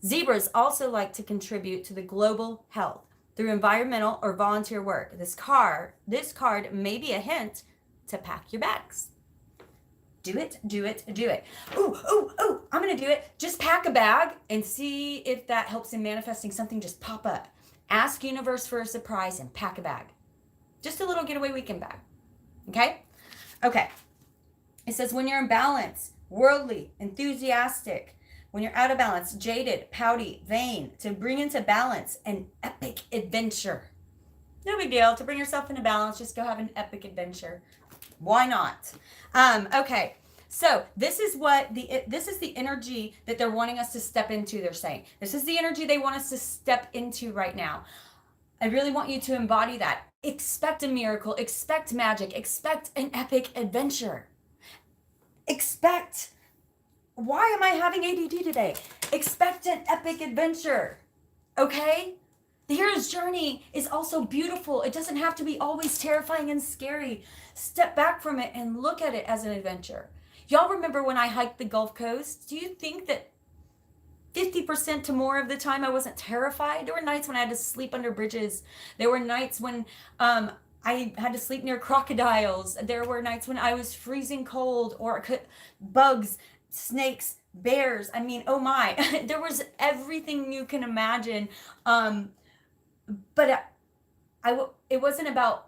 Zebras also like to contribute to the global health through environmental or volunteer work. This card may be a hint to pack your bags. Do it, do it, do it. Ooh, I'm going to do it. Just pack a bag and see if that helps in manifesting something just pop up. Ask universe for a surprise and pack a bag. Just a little getaway weekend bag. Okay? Okay. It says when you're in balance, worldly, enthusiastic, when you're out of balance, jaded, pouty, vain, to bring into balance an epic adventure. No big deal. To bring yourself into balance, just go have an epic adventure. Why not? Okay. So this is the energy that they're wanting us to step into, they're saying. This is the energy they want us to step into right now. I really want you to embody that. Expect a miracle, expect magic, expect an epic adventure. Expect, why am I having ADD today? Expect an epic adventure, okay? The hero's journey is also beautiful. It doesn't have to be always terrifying and scary. Step back from it and look at it as an adventure. Y'all remember when I hiked the Gulf Coast? Do you think that 50% to more of the time I wasn't terrified? There were nights when I had to sleep under bridges. There were nights when I had to sleep near crocodiles. There were nights when I was freezing cold, or bugs, snakes, bears. I mean, oh my, there was everything you can imagine. But it wasn't about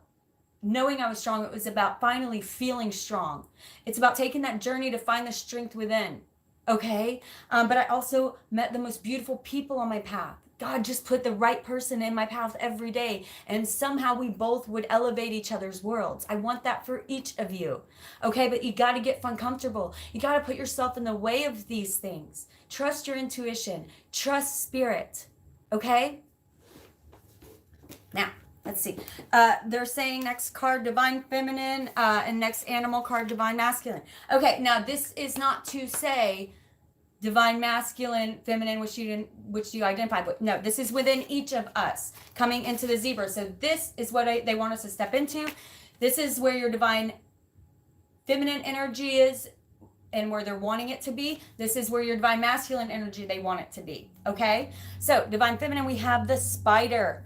knowing I was strong. It was about finally feeling strong. It's about taking that journey to find the strength within. Okay. But I also met the most beautiful people on my path. God just put the right person in my path every day, and somehow we both would elevate each other's worlds. I want that for each of you. Okay, but you got to get uncomfortable. You got to put yourself in the way of these things. Trust your intuition. Trust spirit. Okay? Now, let's see. They're saying next card, Divine Feminine, and next animal card, Divine Masculine. Okay, now this is not to say Divine Masculine, Feminine, which you identify with. No, this is within each of us coming into the zebra. So this is what they want us to step into. This is where your Divine Feminine energy is and where they're wanting it to be. This is where your Divine Masculine energy, they want it to be. Okay? So Divine Feminine, we have the spider.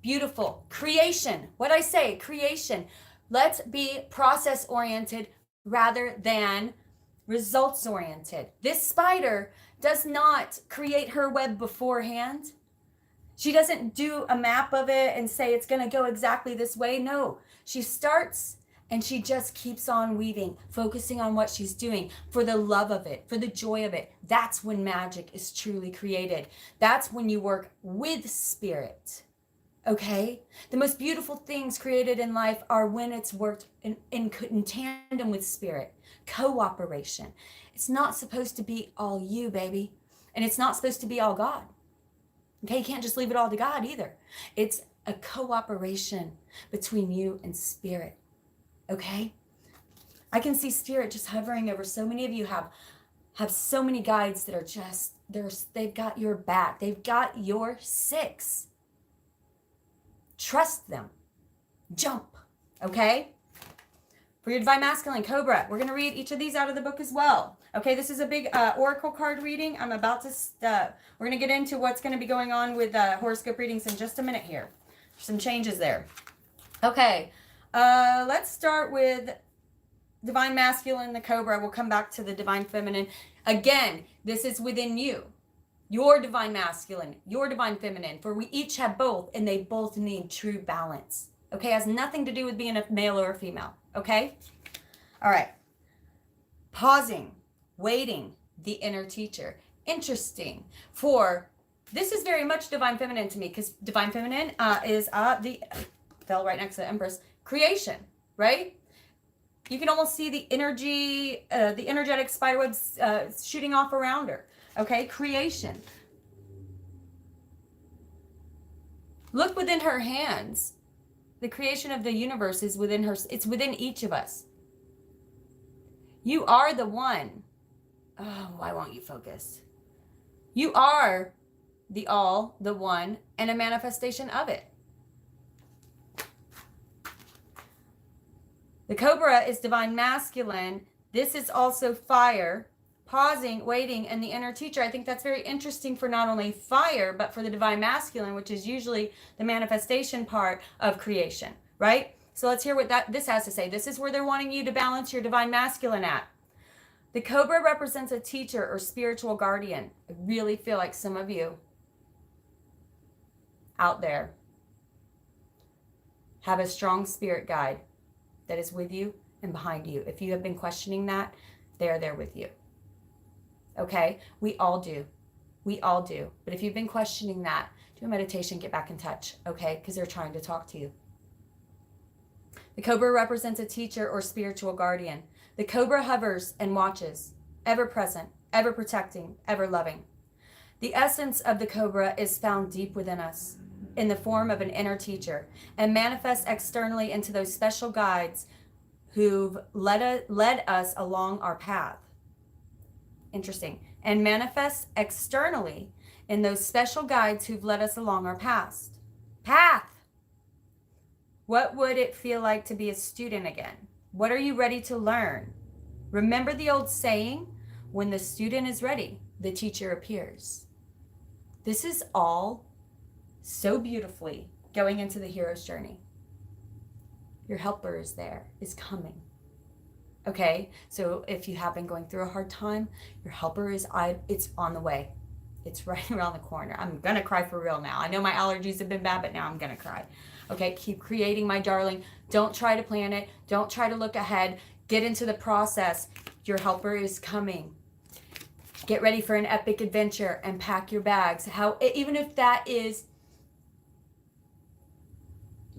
Beautiful. Creation. What I say, creation. Let's be process oriented rather than results oriented. This spider does not create her web beforehand. She doesn't do a map of it and say it's going to go exactly this way. No, she starts and she just keeps on weaving, focusing on what she's doing for the love of it, for the joy of it. That's when magic is truly created. That's when you work with spirit. Okay? The most beautiful things created in life are when it's worked in tandem with spirit. Cooperation. It's not supposed to be all you, baby. And it's not supposed to be all God. Okay? You can't just leave it all to God either. It's a cooperation between you and spirit. Okay? I can see spirit just hovering over so many of you have so many guides that are just, they've got your back. They've got your six. Trust them. Jump. Okay? For your Divine Masculine, Cobra, we're going to read each of these out of the book as well. Okay, this is a big oracle card reading. I'm about to, we're going to get into what's going to be going on with horoscope readings in just a minute here. Some changes there. Okay, let's start with Divine Masculine, the Cobra. We'll come back to the Divine Feminine. Again, this is within you. Your Divine Masculine, your Divine Feminine, for we each have both, and they both need true balance. Okay, it has nothing to do with being a male or a female. Okay? All right. Pausing, waiting, the inner teacher. Interesting. For this is very much Divine Feminine to me, because Divine Feminine is fell right next to the Empress, creation, right? You can almost see the energy, the energetic spiderwebs shooting off around her. Okay, creation. Look within her hands. The creation of the universe is within her. It's within each of us. You are the one. Oh, why won't you focus? You are the all, the one, and a manifestation of it. The Cobra is Divine Masculine. This is also fire. Pausing, waiting, and the inner teacher. I think that's very interesting for not only fire, but for the Divine Masculine, which is usually the manifestation part of creation, right? So let's hear what this has to say. This is where they're wanting you to balance your Divine Masculine at. The Cobra represents a teacher or spiritual guardian. I really feel like some of you out there have a strong spirit guide that is with you and behind you. If you have been questioning that, they're there with you. Okay, we all do. We all do. But if you've been questioning that, do a meditation, get back in touch, okay? Because they're trying to talk to you. The Cobra represents a teacher or spiritual guardian. The Cobra hovers and watches, ever present, ever protecting, ever loving. The essence of the Cobra is found deep within us in the form of an inner teacher and manifests externally into those special guides who've led us along our path. Interesting. And manifests externally in those special guides who've led us along our path. What would it feel like to be a student again? What are you ready to learn? Remember the old saying, when the student is ready, the teacher appears. This is all so beautifully going into the hero's journey. Your helper is there, is coming. Okay, so if you have been going through a hard time, your helper it's on the way. It's right around the corner. I'm gonna cry for real now. I know my allergies have been bad, but now I'm gonna cry. Okay, keep creating, my darling. Don't try to plan it. Don't try to look ahead. Get into the process. Your helper is coming. Get ready for an epic adventure and pack your bags. Even if that is,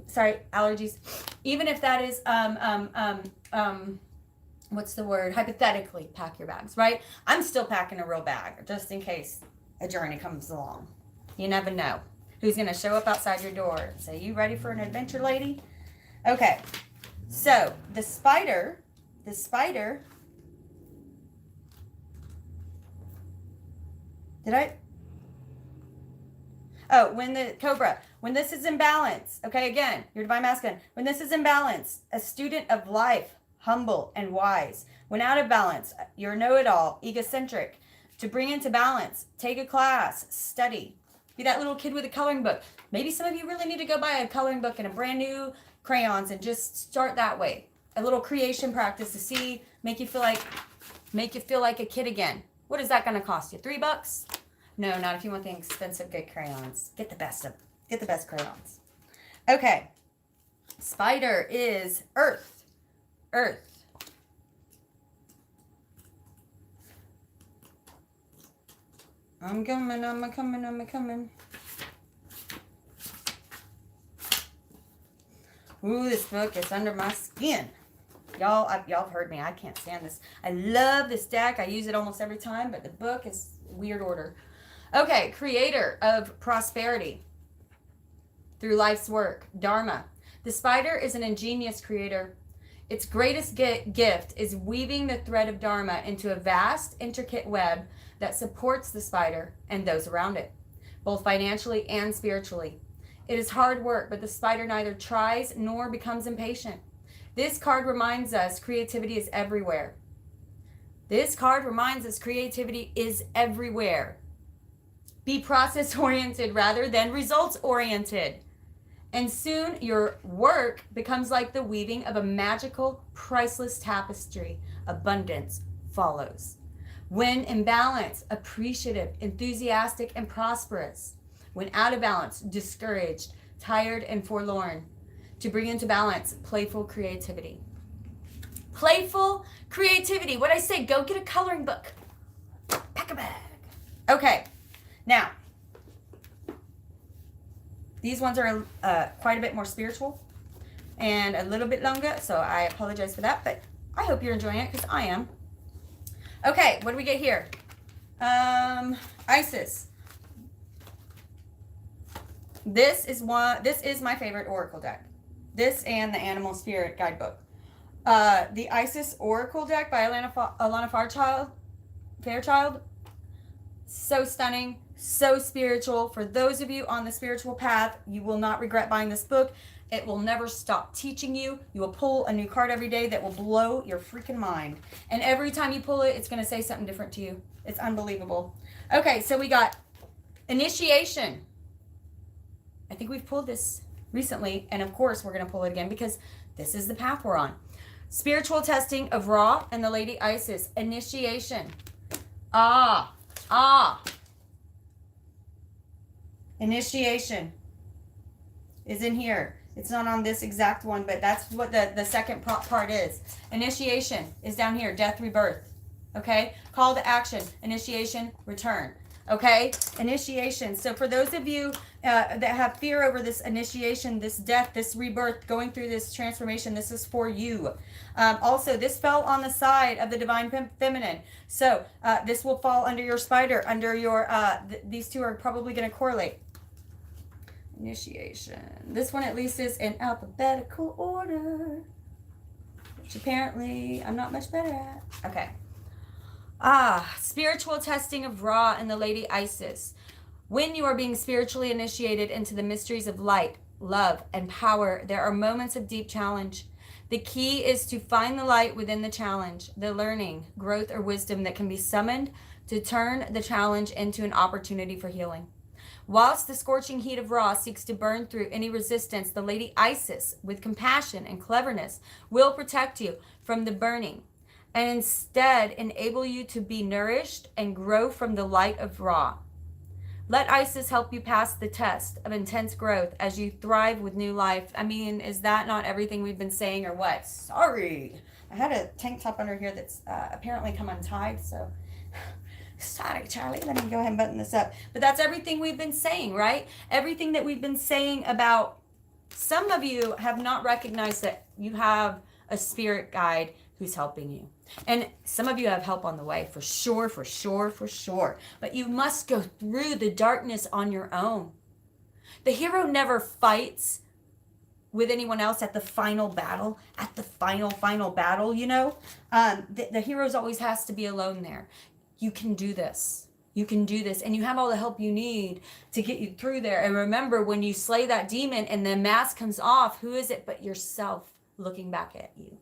sorry, allergies. Even if that is, what's the word? Hypothetically, pack your bags, right? I'm still packing a real bag just in case a journey comes along. You never know who's going to show up outside your door and say, you ready for an adventure, lady? Okay. So the spider, when the cobra, when this is in balance, okay, again, your divine masculine, when this is in balance, a student of life, humble and wise. When out of balance, you're a know-it-all, egocentric. To bring into balance, take a class, study. Be that little kid with a coloring book. Maybe some of you really need to go buy a coloring book and a brand new crayons and just start that way. A little creation practice to make you feel like a kid again. What is that going to cost you? $3? No, not if you want the expensive good crayons. Get the best crayons. Okay. Spider is earth. I'm coming. Ooh, this book is under my skin. Y'all have heard me. I can't stand this. I love this deck. I use it almost every time, but the book is weird order. Okay, creator of prosperity through life's work, Dharma. The spider is an ingenious creator. Its greatest gift is weaving the thread of Dharma into a vast, intricate web that supports the spider and those around it, both financially and spiritually. It is hard work, but the spider neither tries nor becomes impatient. This card reminds us creativity is everywhere. Be process-oriented rather than results-oriented. And soon your work becomes like the weaving of a magical, priceless tapestry. Abundance follows. When in balance, appreciative, enthusiastic, and prosperous. When out of balance, discouraged, tired, and forlorn. To bring into balance, playful creativity. Playful creativity. What I say, go get a coloring book. Pack a bag. Okay, now, these ones are quite a bit more spiritual and a little bit longer, so I apologize for that, but I hope you're enjoying it because I am. Okay, what do we get here? Isis. This is my favorite oracle deck. This and the Animal Spirit Guidebook. The Isis Oracle deck by Alana Fairchild. So stunning, so spiritual. For those of you on the spiritual path, you will not regret buying this book. It will never stop teaching you. You will pull a new card every day that will blow your freaking mind. And every time you pull it, it's going to say something different to you. It's unbelievable. Okay, so we got initiation. I think we've pulled this recently, and of course we're going to pull it again because this is the path we're on. Spiritual testing of Ra and the Lady Isis. Initiation. Initiation is in here. It's not on this exact one, but that's what the second part is. Initiation is down here. Death, rebirth. Okay? Call to action. Initiation, return. Okay? Initiation. So for those of you that have fear over this initiation, this death, this rebirth, going through this transformation, this is for you. Also, this fell on the side of the Divine Feminine. So this will fall under your spider, under your, these two are probably going to correlate. Initiation. This one at least is in alphabetical order, which apparently I'm not much better at. Okay. Spiritual testing of Ra and the Lady Isis. When you are being spiritually initiated into the mysteries of light, love, and power, there are moments of deep challenge. The key is to find the light within the challenge, the learning, growth, or wisdom that can be summoned to turn the challenge into an opportunity for healing. Whilst the scorching heat of Ra seeks to burn through any resistance, the Lady Isis, with compassion and cleverness, will protect you from the burning and instead enable you to be nourished and grow from the light of Ra. Let Isis help you pass the test of intense growth as you thrive with new life. I mean, is that not everything we've been saying or what? Sorry. I had a tank top under here that's apparently come untied, so Sorry, Charlie. Let me go ahead and button this up. But that's everything we've been saying, right? Everything that we've been saying about, some of you have not recognized that you have a spirit guide who's helping you. And some of you have help on the way, for sure, for sure, for sure. But you must go through the darkness on your own. The hero never fights with anyone else at the final battle, final battle, you know. The heroes always has to be alone there. You can do this. You can do this. And you have all the help you need to get you through there. And remember, when you slay that demon and the mask comes off, who is it but yourself looking back at you?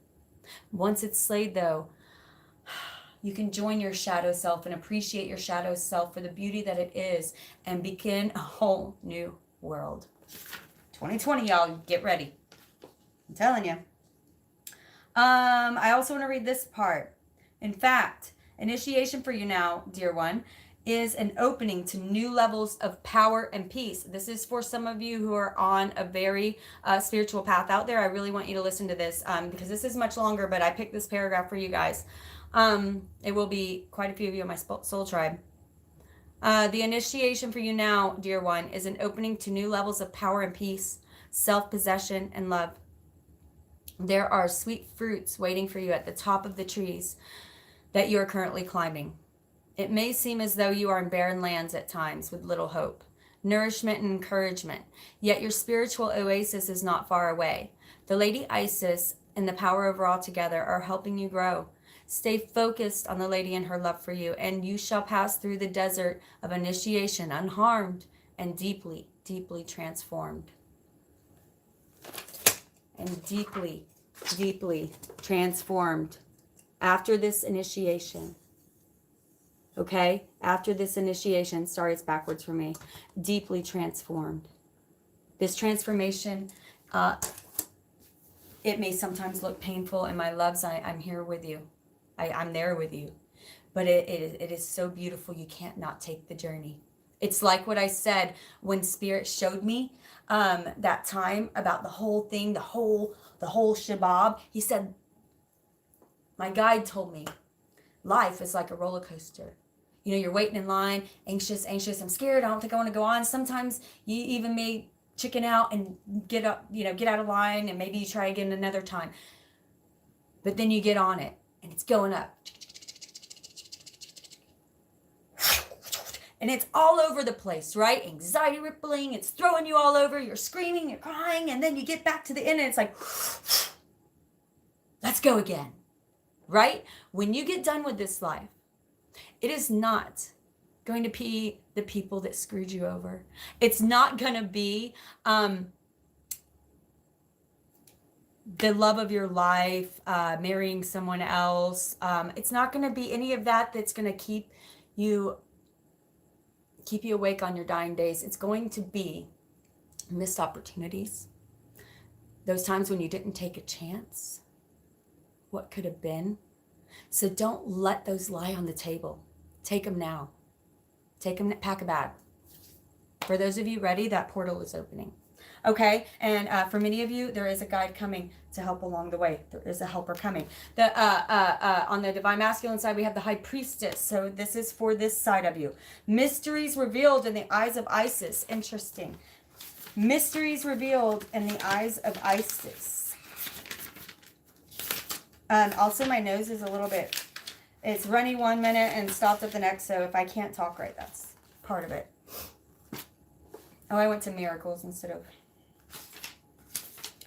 Once it's slayed, though, you can join your shadow self and appreciate your shadow self for the beauty that it is and begin a whole new world. 2020, y'all, get ready. I'm telling you. I also want to read this part. In fact, initiation for you now, dear one, is an opening to new levels of power and peace. This is for some of you who are on a very spiritual path out there. I really want you to listen to this because this is much longer, but I picked this paragraph for you guys. It will be quite a few of you in my soul tribe. The initiation for you now, dear one, is an opening to new levels of power and peace, self-possession, and love. There are sweet fruits waiting for you at the top of the trees that you are currently climbing. It may seem as though you are in barren lands at times with little hope, nourishment, and encouragement, yet your spiritual oasis is not far away. The Lady Isis and the power of Ra together are helping you grow. Stay focused on the Lady and her love for you, and you shall pass through the desert of initiation unharmed and deeply, deeply transformed. And deeply, deeply transformed after this initiation. Okay? After this initiation, sorry, it's backwards for me. Deeply transformed. This transformation, it may sometimes look painful, and my loves, I'm here with you. I'm there with you. But it is so beautiful, you can't not take the journey. It's like what I said when Spirit showed me that time about the whole thing, the whole shabab. He said, my guide told me, life is like a roller coaster. You know, you're waiting in line, anxious, I'm scared, I don't think I want to go on. Sometimes you even may chicken out and get up, get out of line, and maybe you try again another time. But then you get on it, and it's going up. And it's all over the place, right? Anxiety rippling, it's throwing you all over, you're screaming, you're crying, and then you get back to the end, and it's like, let's go again, right? When you get done with this life, it is not going to be the people that screwed you over. It's not going to be the love of your life, marrying someone else. It's not going to be any of that that's going to keep you awake on your dying days. It's going to be missed opportunities. Those times when you didn't take a chance. What could have been. So don't let those lie on the table. Take them now. Take them, pack a bag. For those of you ready, that portal is opening. Okay, and for many of you, there is a guide coming to help along the way. There is a helper coming. On the Divine Masculine side, we have the High Priestess. So this is for this side of you. Mysteries revealed in the eyes of Isis. Interesting. Mysteries revealed in the eyes of Isis. Also, my nose is a little bit, it's runny 1 minute and stopped at the next. So if I can't talk right, that's part of it. Oh, I went to miracles instead of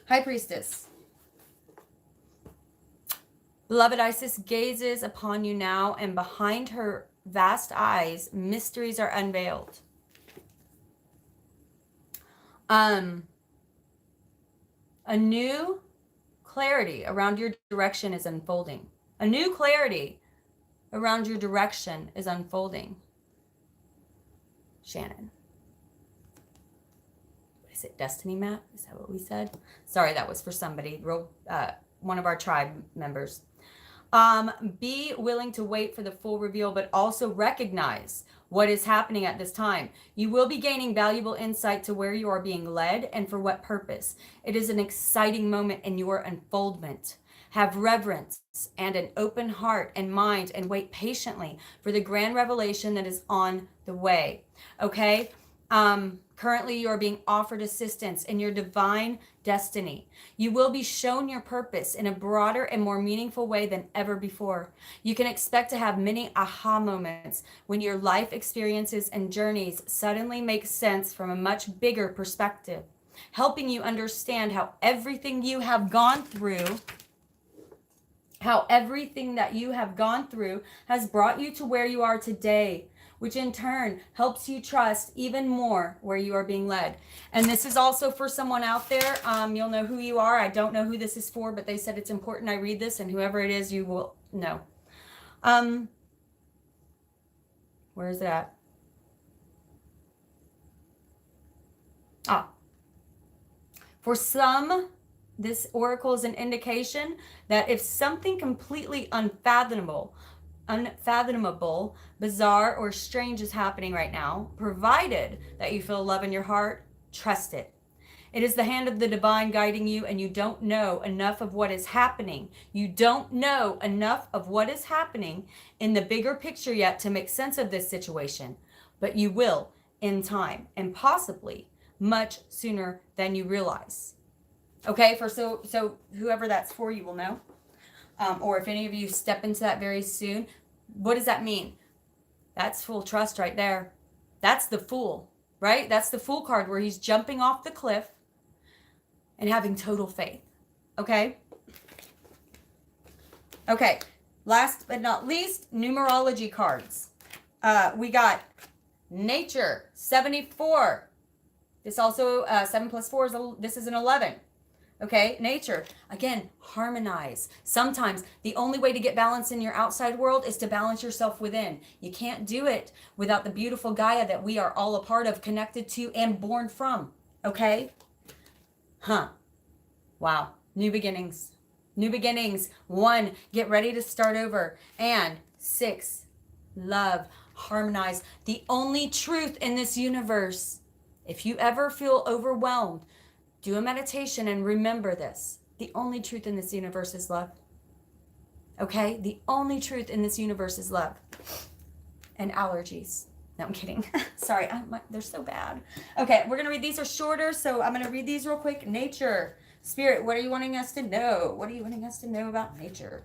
High Priestess. Beloved Isis gazes upon you now, and behind her vast eyes, mysteries are unveiled. A new clarity around your direction is unfolding. A new clarity around your direction is unfolding. Shannon. Is it Destiny Map? Is that what we said? Sorry, that was for somebody, one of our tribe members. Be willing to wait for the full reveal, but also recognize what is happening at this time. You will be gaining valuable insight to where you are being led and for what purpose. It is an exciting moment in your unfoldment. Have reverence and an open heart and mind, and wait patiently for the grand revelation that is on the way. Okay? Currently, you are being offered assistance in your divine destiny. You will be shown your purpose in a broader and more meaningful way than ever before. You can expect to have many aha moments when your life experiences and journeys suddenly make sense from a much bigger perspective, helping you understand how everything you have gone through, has brought you to where you are today, which in turn helps you trust even more where you are being led. And this is also for someone out there. You'll know who you are. I don't know who this is for, but they said it's important I read this, and whoever it is, you will know. Where is it at? For some, this oracle is an indication that if something completely unfathomable, bizarre, or strange is happening right now, provided that you feel love in your heart, trust it. It is the hand of the divine guiding you, and you don't know enough of what is happening. You don't know enough of what is happening in the bigger picture yet to make sense of this situation, but you will in time, and possibly much sooner than you realize. Okay, so whoever that's for, you will know. Or if any of you step into that very soon, what does that mean? That's full trust right there. That's the Fool, right? That's the Fool card, where he's jumping off the cliff and having total faith. Okay? Okay, last but not least, numerology cards. We got Nature, 74. This also, 7 plus 4 this is an 11. Okay, Nature, again, harmonize. Sometimes the only way to get balance in your outside world is to balance yourself within. You can't do it without the beautiful Gaia that we are all a part of, connected to, and born from. Okay? Wow. New beginnings. New beginnings. 1, get ready to start over. And 6, love, harmonize. The only truth in this universe. If you ever feel overwhelmed, do a meditation and remember this. The only truth in this universe is love. Okay? The only truth in this universe is love. And allergies. No, I'm kidding. Sorry, they're so bad. Okay, we're going to read. These are shorter, so I'm going to read these real quick. Nature. Spirit, what are you wanting us to know? What are you wanting us to know about nature?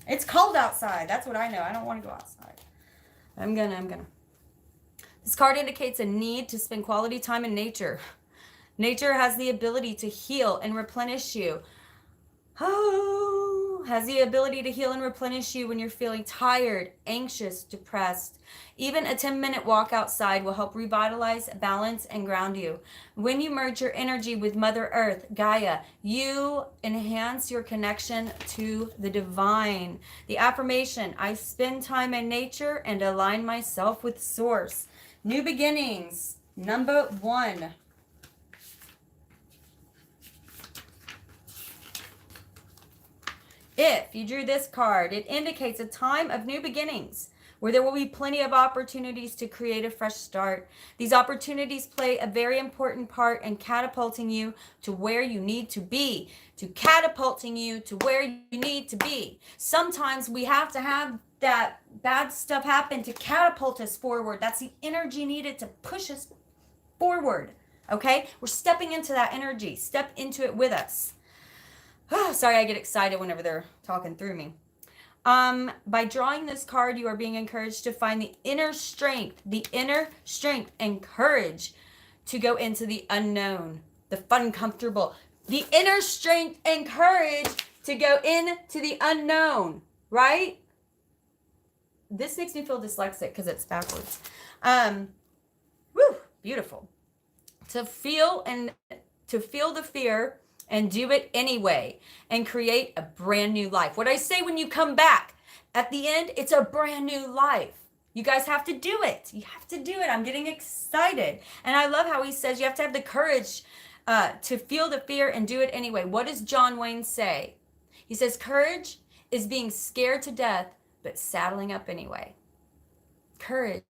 It's cold outside. That's what I know. I don't want to go outside. I'm gonna. This card indicates a need to spend quality time in nature. Nature has the ability to heal and replenish you. Has the ability to heal and replenish you when you're feeling tired, anxious, depressed. Even a 10-minute walk outside will help revitalize, balance, and ground you. When you merge your energy with Mother Earth, Gaia, you enhance your connection to the divine. The affirmation, I spend time in nature and align myself with Source. New beginnings, number 1. If you drew this card, it indicates a time of new beginnings where there will be plenty of opportunities to create a fresh start. These opportunities play a very important part in catapulting you to where you need to be, Sometimes we have to have that bad stuff happen to catapult us forward. That's the energy needed to push us forward, okay? We're stepping into that energy. Step into it with us. Sorry, I get excited whenever they're talking through me. By drawing this card, you are being encouraged to find the inner strength and courage to go into the unknown, the fun, comfortable, the inner strength and courage to go into the unknown, right? This makes me feel dyslexic because it's backwards. Beautiful. To feel the fear and do it anyway and create a brand new life. What I say when you come back at the end, it's a brand new life. You guys have to do it. You have to do it. I'm getting excited. And I love how he says you have to have the courage to feel the fear and do it anyway. What does John Wayne say? He says, courage is being scared to death, but saddling up anyway. Courage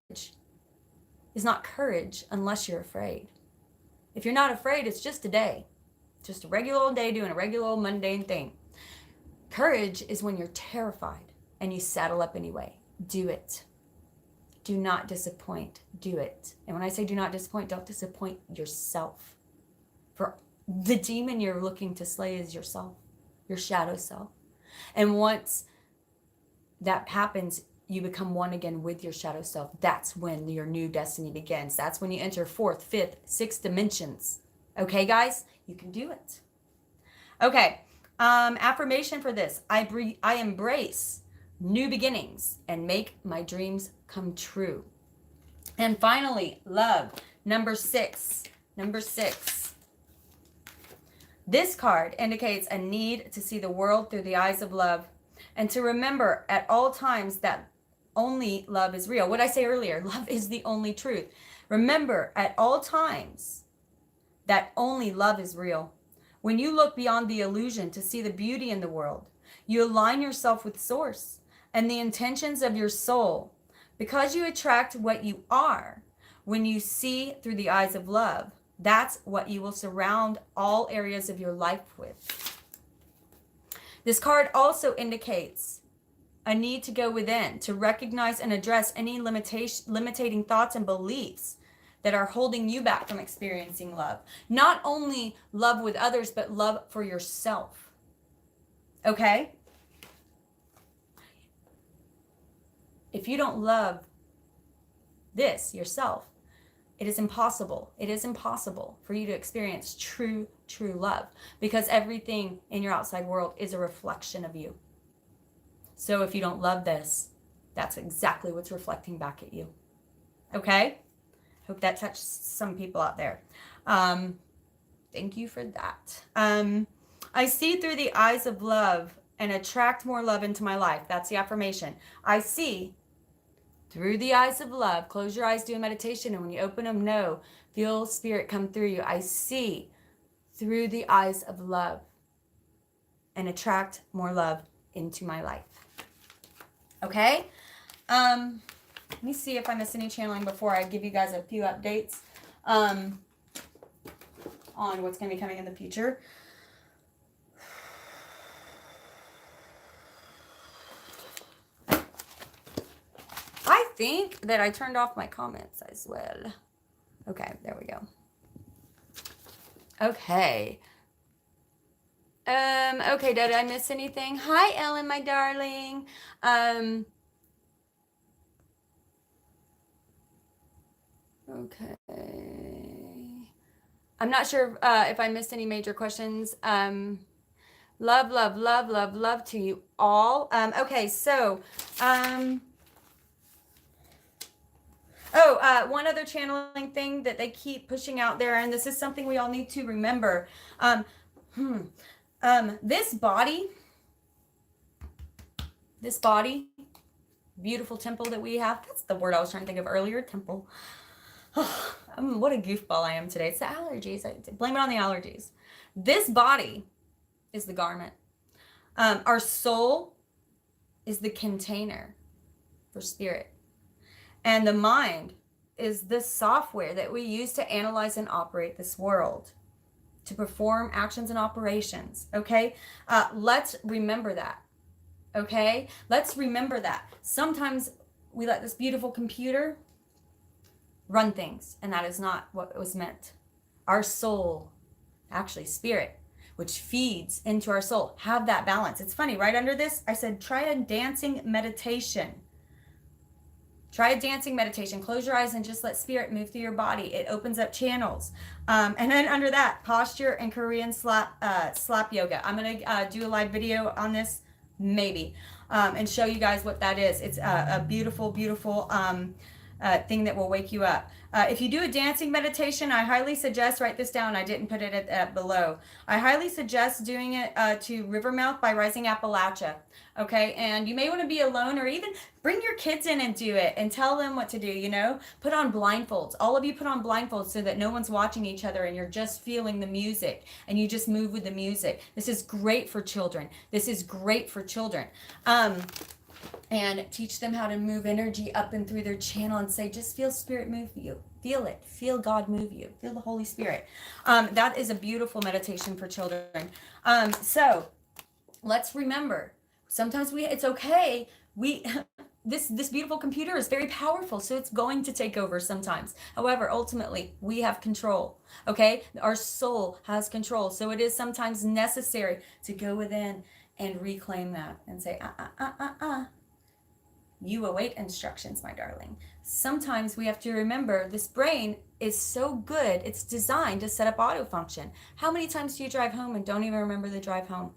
is not courage unless you're afraid. If you're not afraid, it's just a day. Just a regular old day doing a regular old mundane thing. Courage is when you're terrified and you saddle up anyway. Do it. Do not disappoint. Do it. And when I say do not disappoint, don't disappoint yourself. For the demon you're looking to slay is yourself, your shadow self. And once that happens, you become one again with your shadow self. That's when your new destiny begins. That's when you enter fourth, fifth, sixth dimensions. Okay, guys? You can do it. Okay. Affirmation for this. I embrace new beginnings and make my dreams come true. And finally, love. Number six. This card indicates a need to see the world through the eyes of love and to remember at all times that only love is real. What I say earlier, love is the only truth. Remember at all times that only love is real. When you look beyond the illusion to see the beauty in the world, you align yourself with Source and the intentions of your soul. Because you attract what you are when you see through the eyes of love, that's what you will surround all areas of your life with. This card also indicates a need to go within, to recognize and address any limiting thoughts and beliefs that are holding you back from experiencing love. Not only love with others, but love for yourself. Okay? If you don't love this yourself, it is impossible. It is impossible for you to experience true love, because everything in your outside world is a reflection of you. So if you don't love this, that's exactly what's reflecting back at you. Okay? Hope that touched some people out there. Thank you for that. I see through the eyes of love and attract more love into my life. That's the affirmation. I see through the eyes of love. Close your eyes, do a meditation, and when you open them, know, feel spirit come through you. I see through the eyes of love and attract more love into my life. Okay? Let me see if I missed any channeling before I give you guys a few updates on what's going to be coming in the future. I think that I turned off my comments as well. Okay, there we go. Okay. Okay, did I miss anything? Hi, Ellen, my darling. Okay. I'm not sure if I missed any major questions. Love to you all. Okay, so, one other channeling thing that they keep pushing out there, and this is something we all need to remember. This body, beautiful temple that we have, that's the word I was trying to think of earlier, temple. What a goofball I am today. It's the allergies. I blame it on the allergies. This body is the garment. Our soul is the container for spirit. And the mind is the software that we use to analyze and operate this world, to perform actions and operations. Okay? Let's remember that. Okay? Let's remember that. Sometimes we let this beautiful computer run things, and that is not what it was meant. Our soul, actually spirit, which feeds into our soul, have that balance. It's funny, right under this, I said, try a dancing meditation. Try a dancing meditation. Close your eyes and just let spirit move through your body. It opens up channels. And then under that, posture and Korean slap yoga. I'm going to do a live video on this, maybe, and show you guys what that is. It's a beautiful, beautiful thing that will wake you up. If you do a dancing meditation, I highly suggest, write this down, I didn't put it at below. I highly suggest doing it to Rivermouth by Rising Appalachia. Okay, and you may want to be alone, or even bring your kids in and do it and tell them what to do, you know. Put on blindfolds. All of you put on blindfolds so that no one's watching each other and you're just feeling the music and you just move with the music. This is great for children. This is great for children. and teach them how to move energy up and through their channel and say, just feel spirit move you. Feel it. Feel God move you. Feel the Holy Spirit. That is a beautiful meditation for children. So let's remember, sometimes it's okay. This beautiful computer is very powerful, so it's going to take over sometimes. However, ultimately, we have control. Okay? Our soul has control. So it is sometimes necessary to go within and reclaim that and say, you await instructions, my darling. Sometimes we have to remember this brain is so good, it's designed to set up auto function. How many times do you drive home and don't even remember the drive home?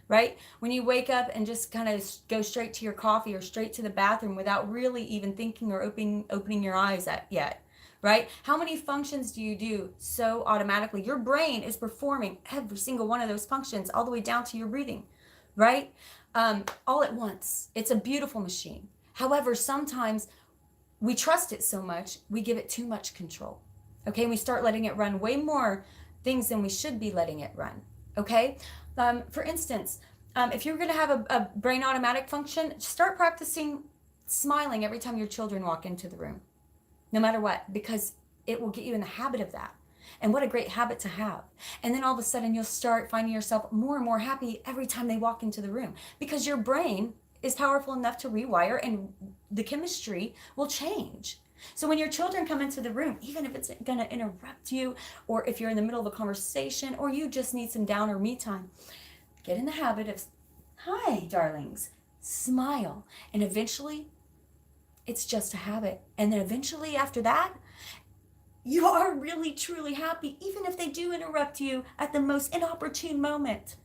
Right? When you wake up and just kind of go straight to your coffee or straight to the bathroom without really even thinking or opening your eyes yet. Right? How many functions do you do so automatically? Your brain is performing every single one of those functions all the way down to your breathing. Right? All at once. It's a beautiful machine. However, sometimes we trust it so much, we give it too much control. Okay? And we start letting it run way more things than we should be letting it run. Okay? For instance, if you're going to have a brain automatic function, start practicing smiling every time your children walk into the room, no matter what, because it will get you in the habit of that. And what a great habit to have. And then all of a sudden you'll start finding yourself more and more happy every time they walk into the room, because your brain is powerful enough to rewire and the chemistry will change. So when your children come into the room, even if it's going to interrupt you, or if you're in the middle of a conversation, or you just need some down or me time, get in the habit of, hi, darlings, smile. And eventually, it's just a habit. And then eventually after that, you are really, truly happy, even if they do interrupt you at the most inopportune moment.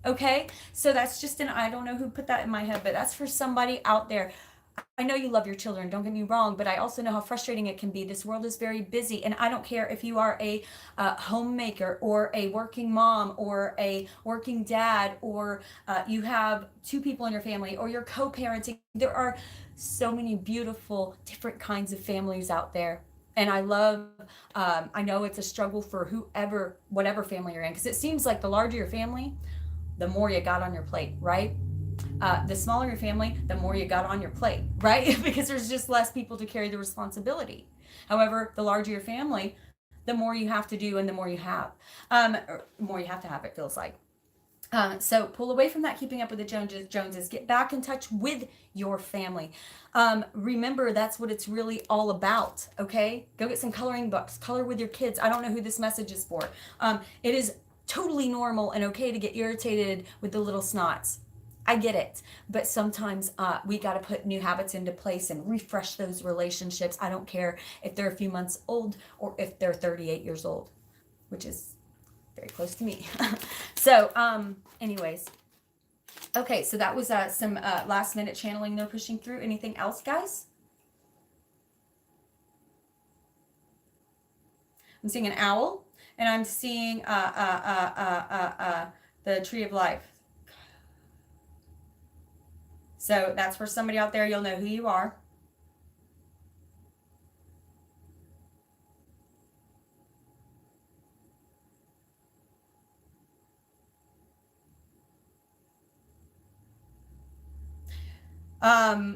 Okay? So that's just I don't know who put that in my head, but that's for somebody out there. I know you love your children, don't get me wrong, but I also know how frustrating it can be. This world is very busy, and I don't care if you are a homemaker or a working mom or a working dad, or you have two people in your family, or you're co-parenting. There are so many beautiful different kinds of families out there. And I love, I know it's a struggle for whatever family you're in, because it seems like the larger your family, the more you got on your plate, right? The smaller your family, the more you got on your plate, right? Because there's just less people to carry the responsibility. However, the larger your family, the more you have to do and the more you have. Or more you have to have, it feels like. So pull away from that keeping up with the Joneses. Get back in touch with your family. Remember, that's what it's really all about, okay? Go get some coloring books. Color with your kids. I don't know who this message is for. It is totally normal and okay to get irritated with the little snots. I get it. But sometimes we got to put new habits into place and refresh those relationships. I don't care if they're a few months old or if they're 38 years old, which is very close to me. So, anyways. Okay, so that was some last minute channeling they're pushing through. Anything else, guys? I'm seeing an owl, and I'm seeing the tree of life. So that's for somebody out there. You'll know who you are. Okay,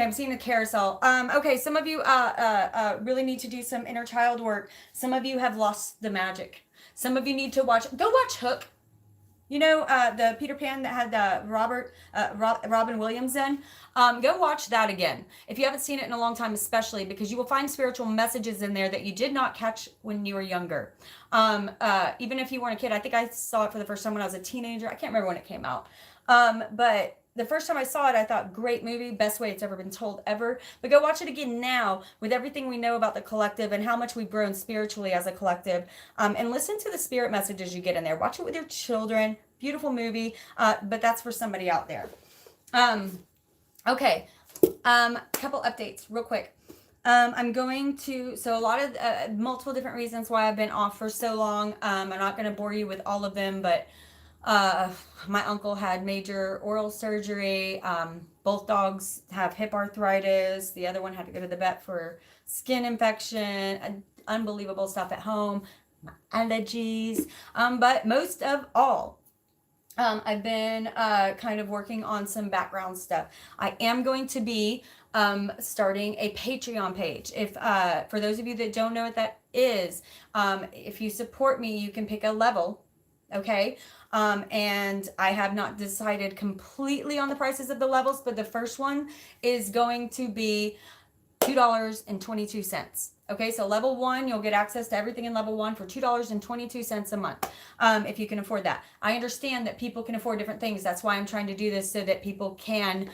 I'm seeing a carousel. Okay, some of you really need to do some inner child work. Some of you have lost the magic. Some of you need to go watch Hook. You know, the Peter Pan that had Robin Williams in? Go watch that again. If you haven't seen it in a long time, especially, because you will find spiritual messages in there that you did not catch when you were younger. Even if you weren't a kid. I think I saw it for the first time when I was a teenager. I can't remember when it came out. But the first time I saw it, I thought, great movie, best way it's ever been told ever. But go watch it again now with everything we know about the collective and how much we've grown spiritually as a collective. And listen to the spirit messages you get in there. Watch it with your children. Beautiful movie. But that's for somebody out there. Okay. Couple updates real quick. I'm going to, so a lot of multiple different reasons why I've been off for so long. I'm not going to bore you with all of them, but my uncle had major oral surgery. Both dogs have hip arthritis. The other one had to go to the vet for skin infection, unbelievable stuff at home, allergies. But most of all, I've been kind of working on some background stuff. I am going to be starting a Patreon page. If for those of you that don't know what that is, if you support me, you can pick a level. Okay. And I have not decided completely on the prices of the levels, but the first one is going to be $2.22. Okay, so level one, you'll get access to everything in level one for $2.22 a month, if you can afford that. I understand that people can afford different things. That's why I'm trying to do this, so that people can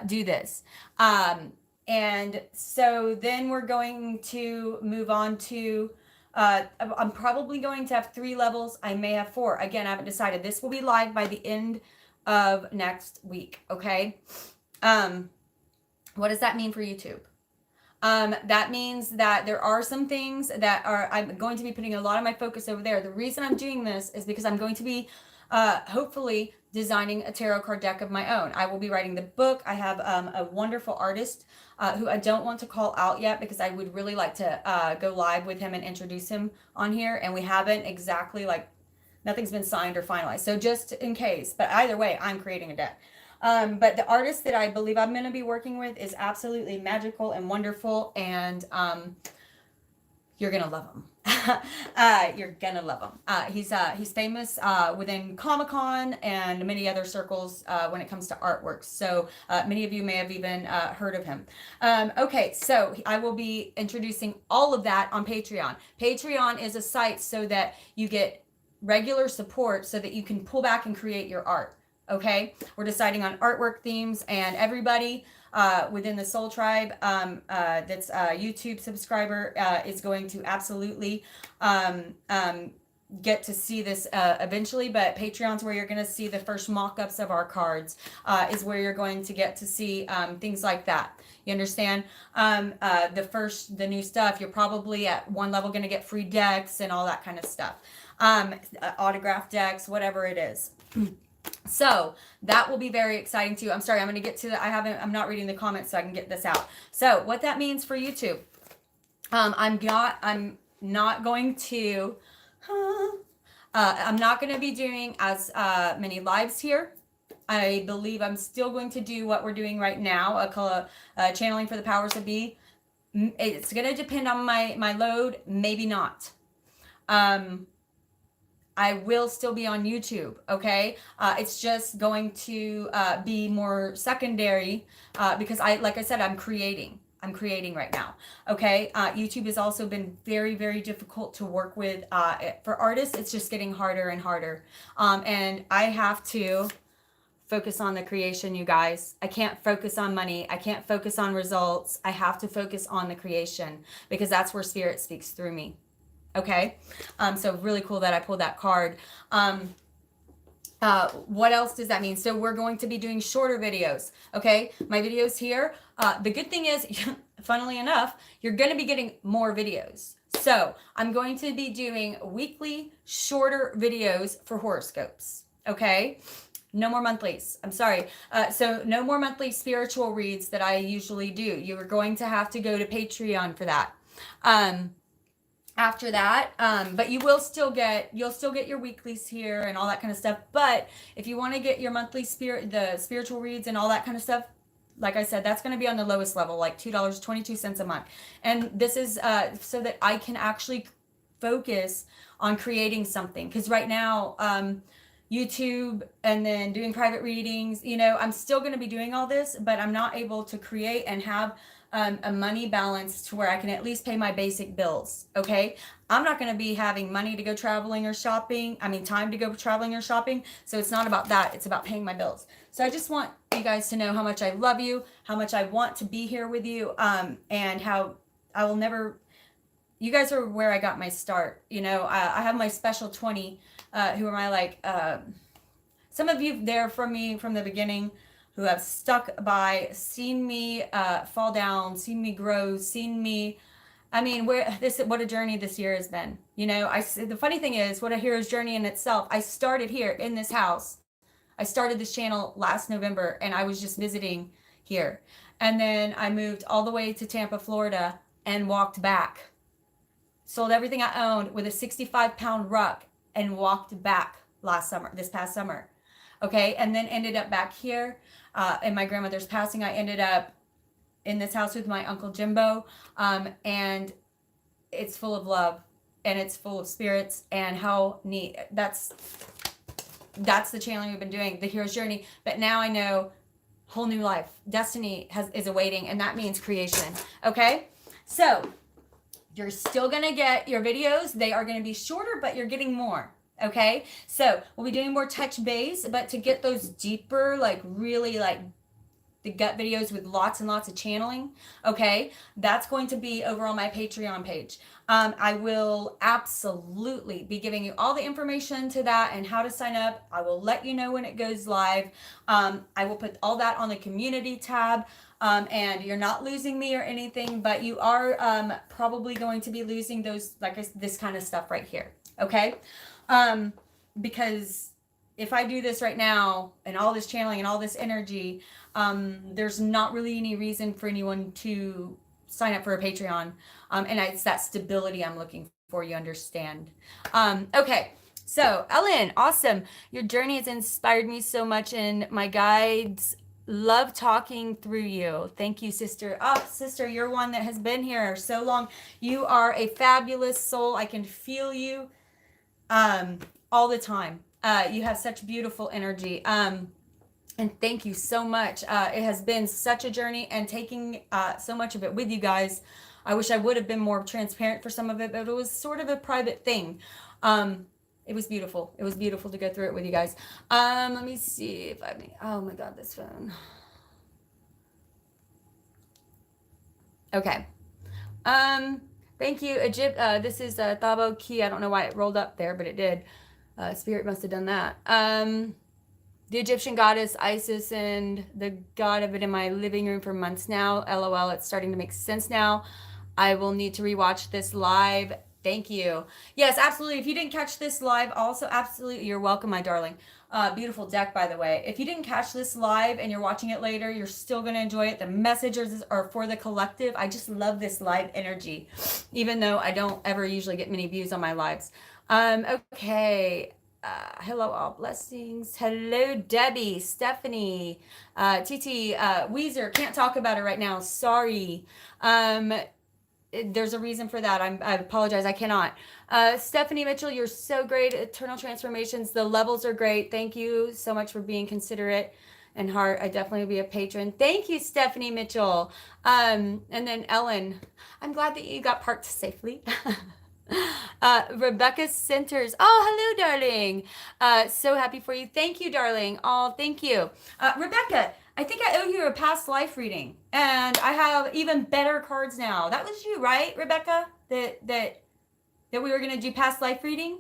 do this. And so then we're going to move on to, I'm probably going to have 3 levels. I may have 4. Again, I haven't decided. This will be live by the end of next week, okay? What does that mean for YouTube? That means that there are some things that I'm going to be putting a lot of my focus over there. The reason I'm doing this is because I'm going to be hopefully designing a tarot card deck of my own. I will be writing the book. I have a wonderful artist who I don't want to call out yet, because I would really like to go live with him and introduce him on here. And we haven't exactly, like, nothing's been signed or finalized. So just in case, but either way, I'm creating a deck. But the artist that I believe I'm going to be working with is absolutely magical and wonderful, and you're going to love him. You're going to love him. He's famous within Comic-Con and many other circles when it comes to artworks. So many of you may have even heard of him. Okay, so I will be introducing all of that on Patreon. Patreon is a site so that you get regular support so that you can pull back and create your art. Okay, we're deciding on artwork themes, and everybody within the Soul Tribe that's a YouTube subscriber is going to absolutely get to see this eventually. But Patreon's where you're going to see the first mock-ups of our cards, is where you're going to get to see things like that. You understand? The new stuff, you're probably at one level going to get free decks and all that kind of stuff. Autograph decks, whatever it is. So that will be very exciting too. I'm sorry, I'm going to get to the, I'm not reading the comments so I can get this out. So what that means for YouTube, I'm not going to be doing as many lives here. I believe I'm still going to do what we're doing right now, channeling for the powers that be. It's going to depend on my load, maybe not. I will still be on YouTube, okay? It's just going to be more secondary because like I said, I'm creating right now, okay? YouTube has also been very, very difficult to work with. For artists, it's just getting harder and harder. And I have to focus on the creation, you guys. I can't focus on money. I can't focus on results. I have to focus on the creation, because that's where Spirit speaks through me. Okay, so really cool that I pulled that card. What else does that mean? So we're going to be doing shorter videos. Okay, my videos here. The good thing is, funnily enough, you're going to be getting more videos. So I'm going to be doing weekly shorter videos for horoscopes. Okay. No more monthlies. I'm sorry. So no more monthly spiritual reads that I usually do. You are going to have to go to Patreon for that. After that, but you'll still get your weeklies here and all that kind of stuff. But if you want to get your monthly the spiritual reads and all that kind of stuff, like I said, that's going to be on the lowest level, like $2.22 a month. And this is so that I can actually focus on creating something. Because right now, YouTube and then doing private readings, I'm still going to be doing all this, but I'm not able to create and have a money balance to where I can at least pay my basic bills. Okay. I'm not going to be having money to go traveling or shopping. Time to go traveling or shopping. So it's not about that. It's about paying my bills. So I just want you guys to know how much I love you, how much I want to be here with you, and how I will never, you guys are where I got my start. I have my special 20, who are my, some of you there from me from the beginning, who have stuck by, seen me fall down, seen me grow, seen me. What a journey this year has been. The funny thing is, what a hero's journey in itself. I started here in this house. I started this channel last November, and I was just visiting here. And then I moved all the way to Tampa, Florida, and walked back. Sold everything I owned with a 65-pound ruck and walked back this past summer. Okay. And then ended up back here in my grandmother's passing. I ended up in this house with my Uncle Jimbo. And it's full of love and it's full of spirits, and how neat. That's the channeling we've been doing, the hero's journey. But now I know whole new life, destiny is awaiting, and that means creation. Okay. So you're still going to get your videos. They are going to be shorter, but you're getting more. Okay. So we'll be doing more touch base, but to get those deeper, like really like the gut videos with lots and lots of channeling, okay, that's going to be over on my Patreon page. I will absolutely be giving you all the information to that and how to sign up. I will let you know when it goes live. I will put all that on the community tab. And you're not losing me or anything, but you are probably going to be losing those, like this kind of stuff right here, okay? Because if I do this right now and all this channeling and all this energy, there's not really any reason for anyone to sign up for a Patreon. And it's that stability I'm looking for, you understand. Okay, so Ellen, awesome. Your journey has inspired me so much, and my guides love talking through you. Thank you, sister. Oh, sister, you're one that has been here so long. You are a fabulous soul. I can feel you all the time. You have such beautiful energy. And thank you so much. It has been such a journey, and taking so much of it with you guys. I wish I would have been more transparent for some of it, but it was sort of a private thing. It was beautiful. It was beautiful to go through it with you guys. Let me see if oh my God, this phone. Okay. Thank you, Egypt. This is Thabo Key. I don't know why it rolled up there, but it did. Spirit must have done that. The Egyptian goddess Isis, and the god of it in my living room for months now. LOL, it's starting to make sense now. I will need to rewatch this live. Thank you. Yes, absolutely. If you didn't catch this live, also absolutely, you're welcome, my darling. Beautiful deck, by the way. If you didn't catch this live and you're watching it later, you're still going to enjoy it. The messages are for the collective. I just love this live energy, even though I don't ever usually get many views on my lives. Okay. Hello, all blessings. Hello, Debbie, Stephanie, TT, Weezer. Can't talk about it right now. Sorry. There's a reason for that. I apologize. I cannot. Stephanie Mitchell, you're so great. Eternal Transformations. The levels are great. Thank you so much for being considerate and heart. I definitely will be a patron. Thank you, Stephanie Mitchell. And then Ellen, I'm glad that you got parked safely. Rebecca Centers. Oh, hello, darling. So happy for you. Thank you, darling. Oh, thank you. Rebecca, I think I owe you a past life reading, and I have even better cards now. That was you, right, Rebecca? That we were going to do past life reading?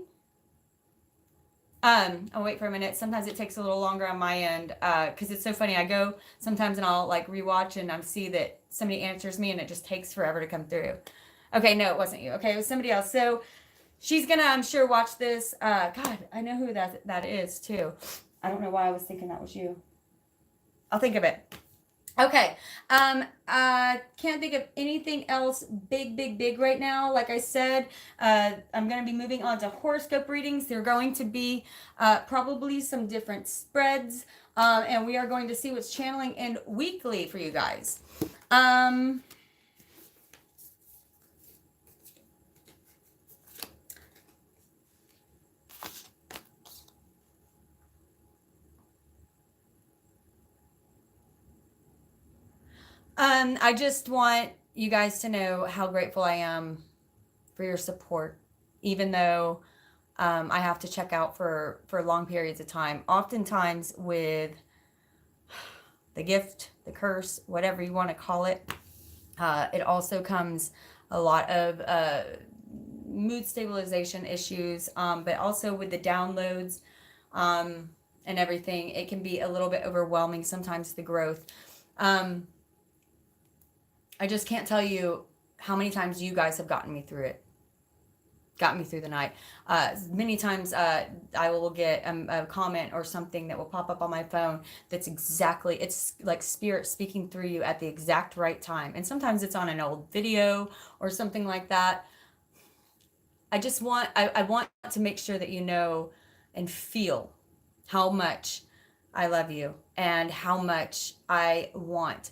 I'll wait for a minute. Sometimes it takes a little longer on my end, because it's so funny. I go sometimes and I'll like rewatch and I see that somebody answers me and it just takes forever to come through. Okay, no, it wasn't you. Okay, it was somebody else. So she's gonna, I'm sure, watch this. God, I know who that is too. I don't know why I was thinking that was you. I'll think of it. Okay. Can't think of anything else big right now. Like I said, I'm going to be moving on to horoscope readings. They're going to be probably some different spreads. And we are going to see what's channeling in weekly for you guys. I just want you guys to know how grateful I am for your support, even though I have to check out for long periods of time. Oftentimes with the gift, the curse, whatever you want to call it, it also comes a lot of mood stabilization issues, but also with the downloads and everything, it can be a little bit overwhelming sometimes, the growth. I just can't tell you how many times you guys have gotten me through it. Got me through the night. Many times I will get a comment or something that will pop up on my phone that's exactly, it's like spirit speaking through you at the exact right time. And sometimes it's on an old video or something like that. I want to make sure that you know and feel how much I love you, and how much I want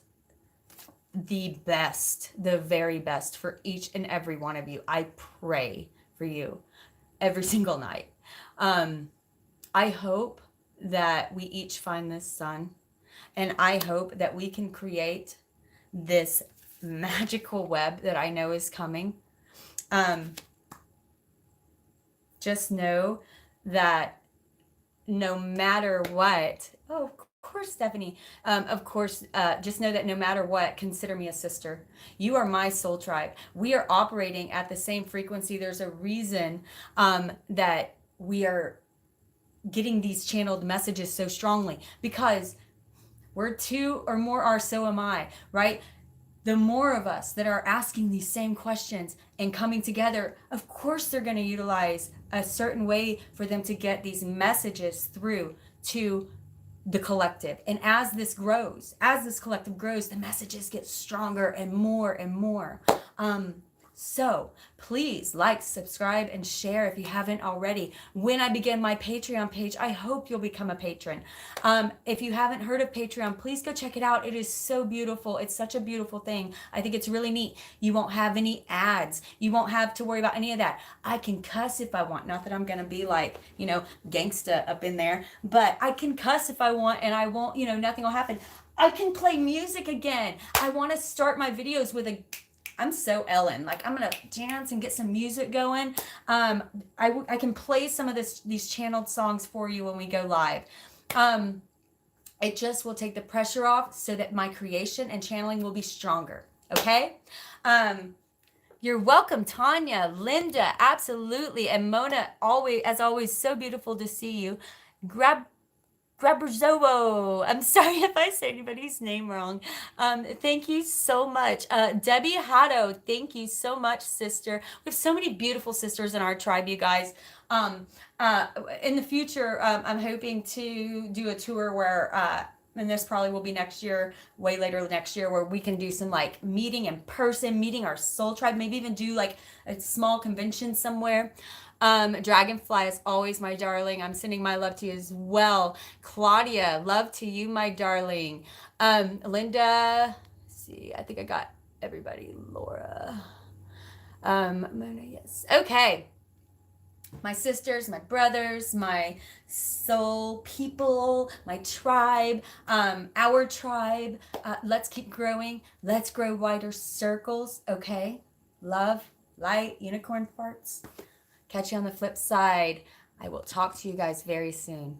the best, the very best for each and every one of you. I pray for you every single night. Um, I hope that we each find this sun, and I hope that we can create this magical web that I know is coming. Um, just know that no matter what, oh, of course, Stephanie, of course, just know that no matter what, consider me a sister. You are my soul tribe. We are operating at the same frequency. There's a reason that we are getting these channeled messages so strongly, because where two or more are, so am I, right? The more of us that are asking these same questions and coming together, of course, they're going to utilize a certain way for them to get these messages through to the collective. And as this grows, as this collective grows, the messages get stronger and more and more. So please like, subscribe, and share if you haven't already. When I begin my Patreon page, I hope you'll become a patron. If you haven't heard of Patreon, please go check it out. It is so beautiful. It's such a beautiful thing. I think it's really neat. You won't have any ads. You won't have to worry about any of that. I can cuss if I want. Not that I'm going to be like, gangsta up in there, but I can cuss if I want, and I won't, nothing will happen. I can play music again. I want to start my videos with I'm so Ellen. Like, I'm going to dance and get some music going. I can play some of these channeled songs for you when we go live. It just will take the pressure off so that my creation and channeling will be stronger. Okay? You're welcome, Tanya, Linda, absolutely. And Mona, as always, so beautiful to see you. Graberzowo. I'm sorry if I say anybody's name wrong. Thank you so much. Debbie Hatto, thank you so much, sister. We have so many beautiful sisters in our tribe, you guys. In the future, I'm hoping to do a tour where, and this probably will be next year, way later next year, where we can do some like meeting in person, meeting our soul tribe, maybe even do like a small convention somewhere. Dragonfly is always my darling. I'm sending my love to you as well. Claudia, love to you, my darling. Linda, let's see, I think I got everybody. Laura, Mona, yes. Okay. My sisters, my brothers, my soul people, my tribe, our tribe. Let's keep growing. Let's grow wider circles. Okay. Love, light, unicorn farts. Catch you on the flip side. I will talk to you guys very soon.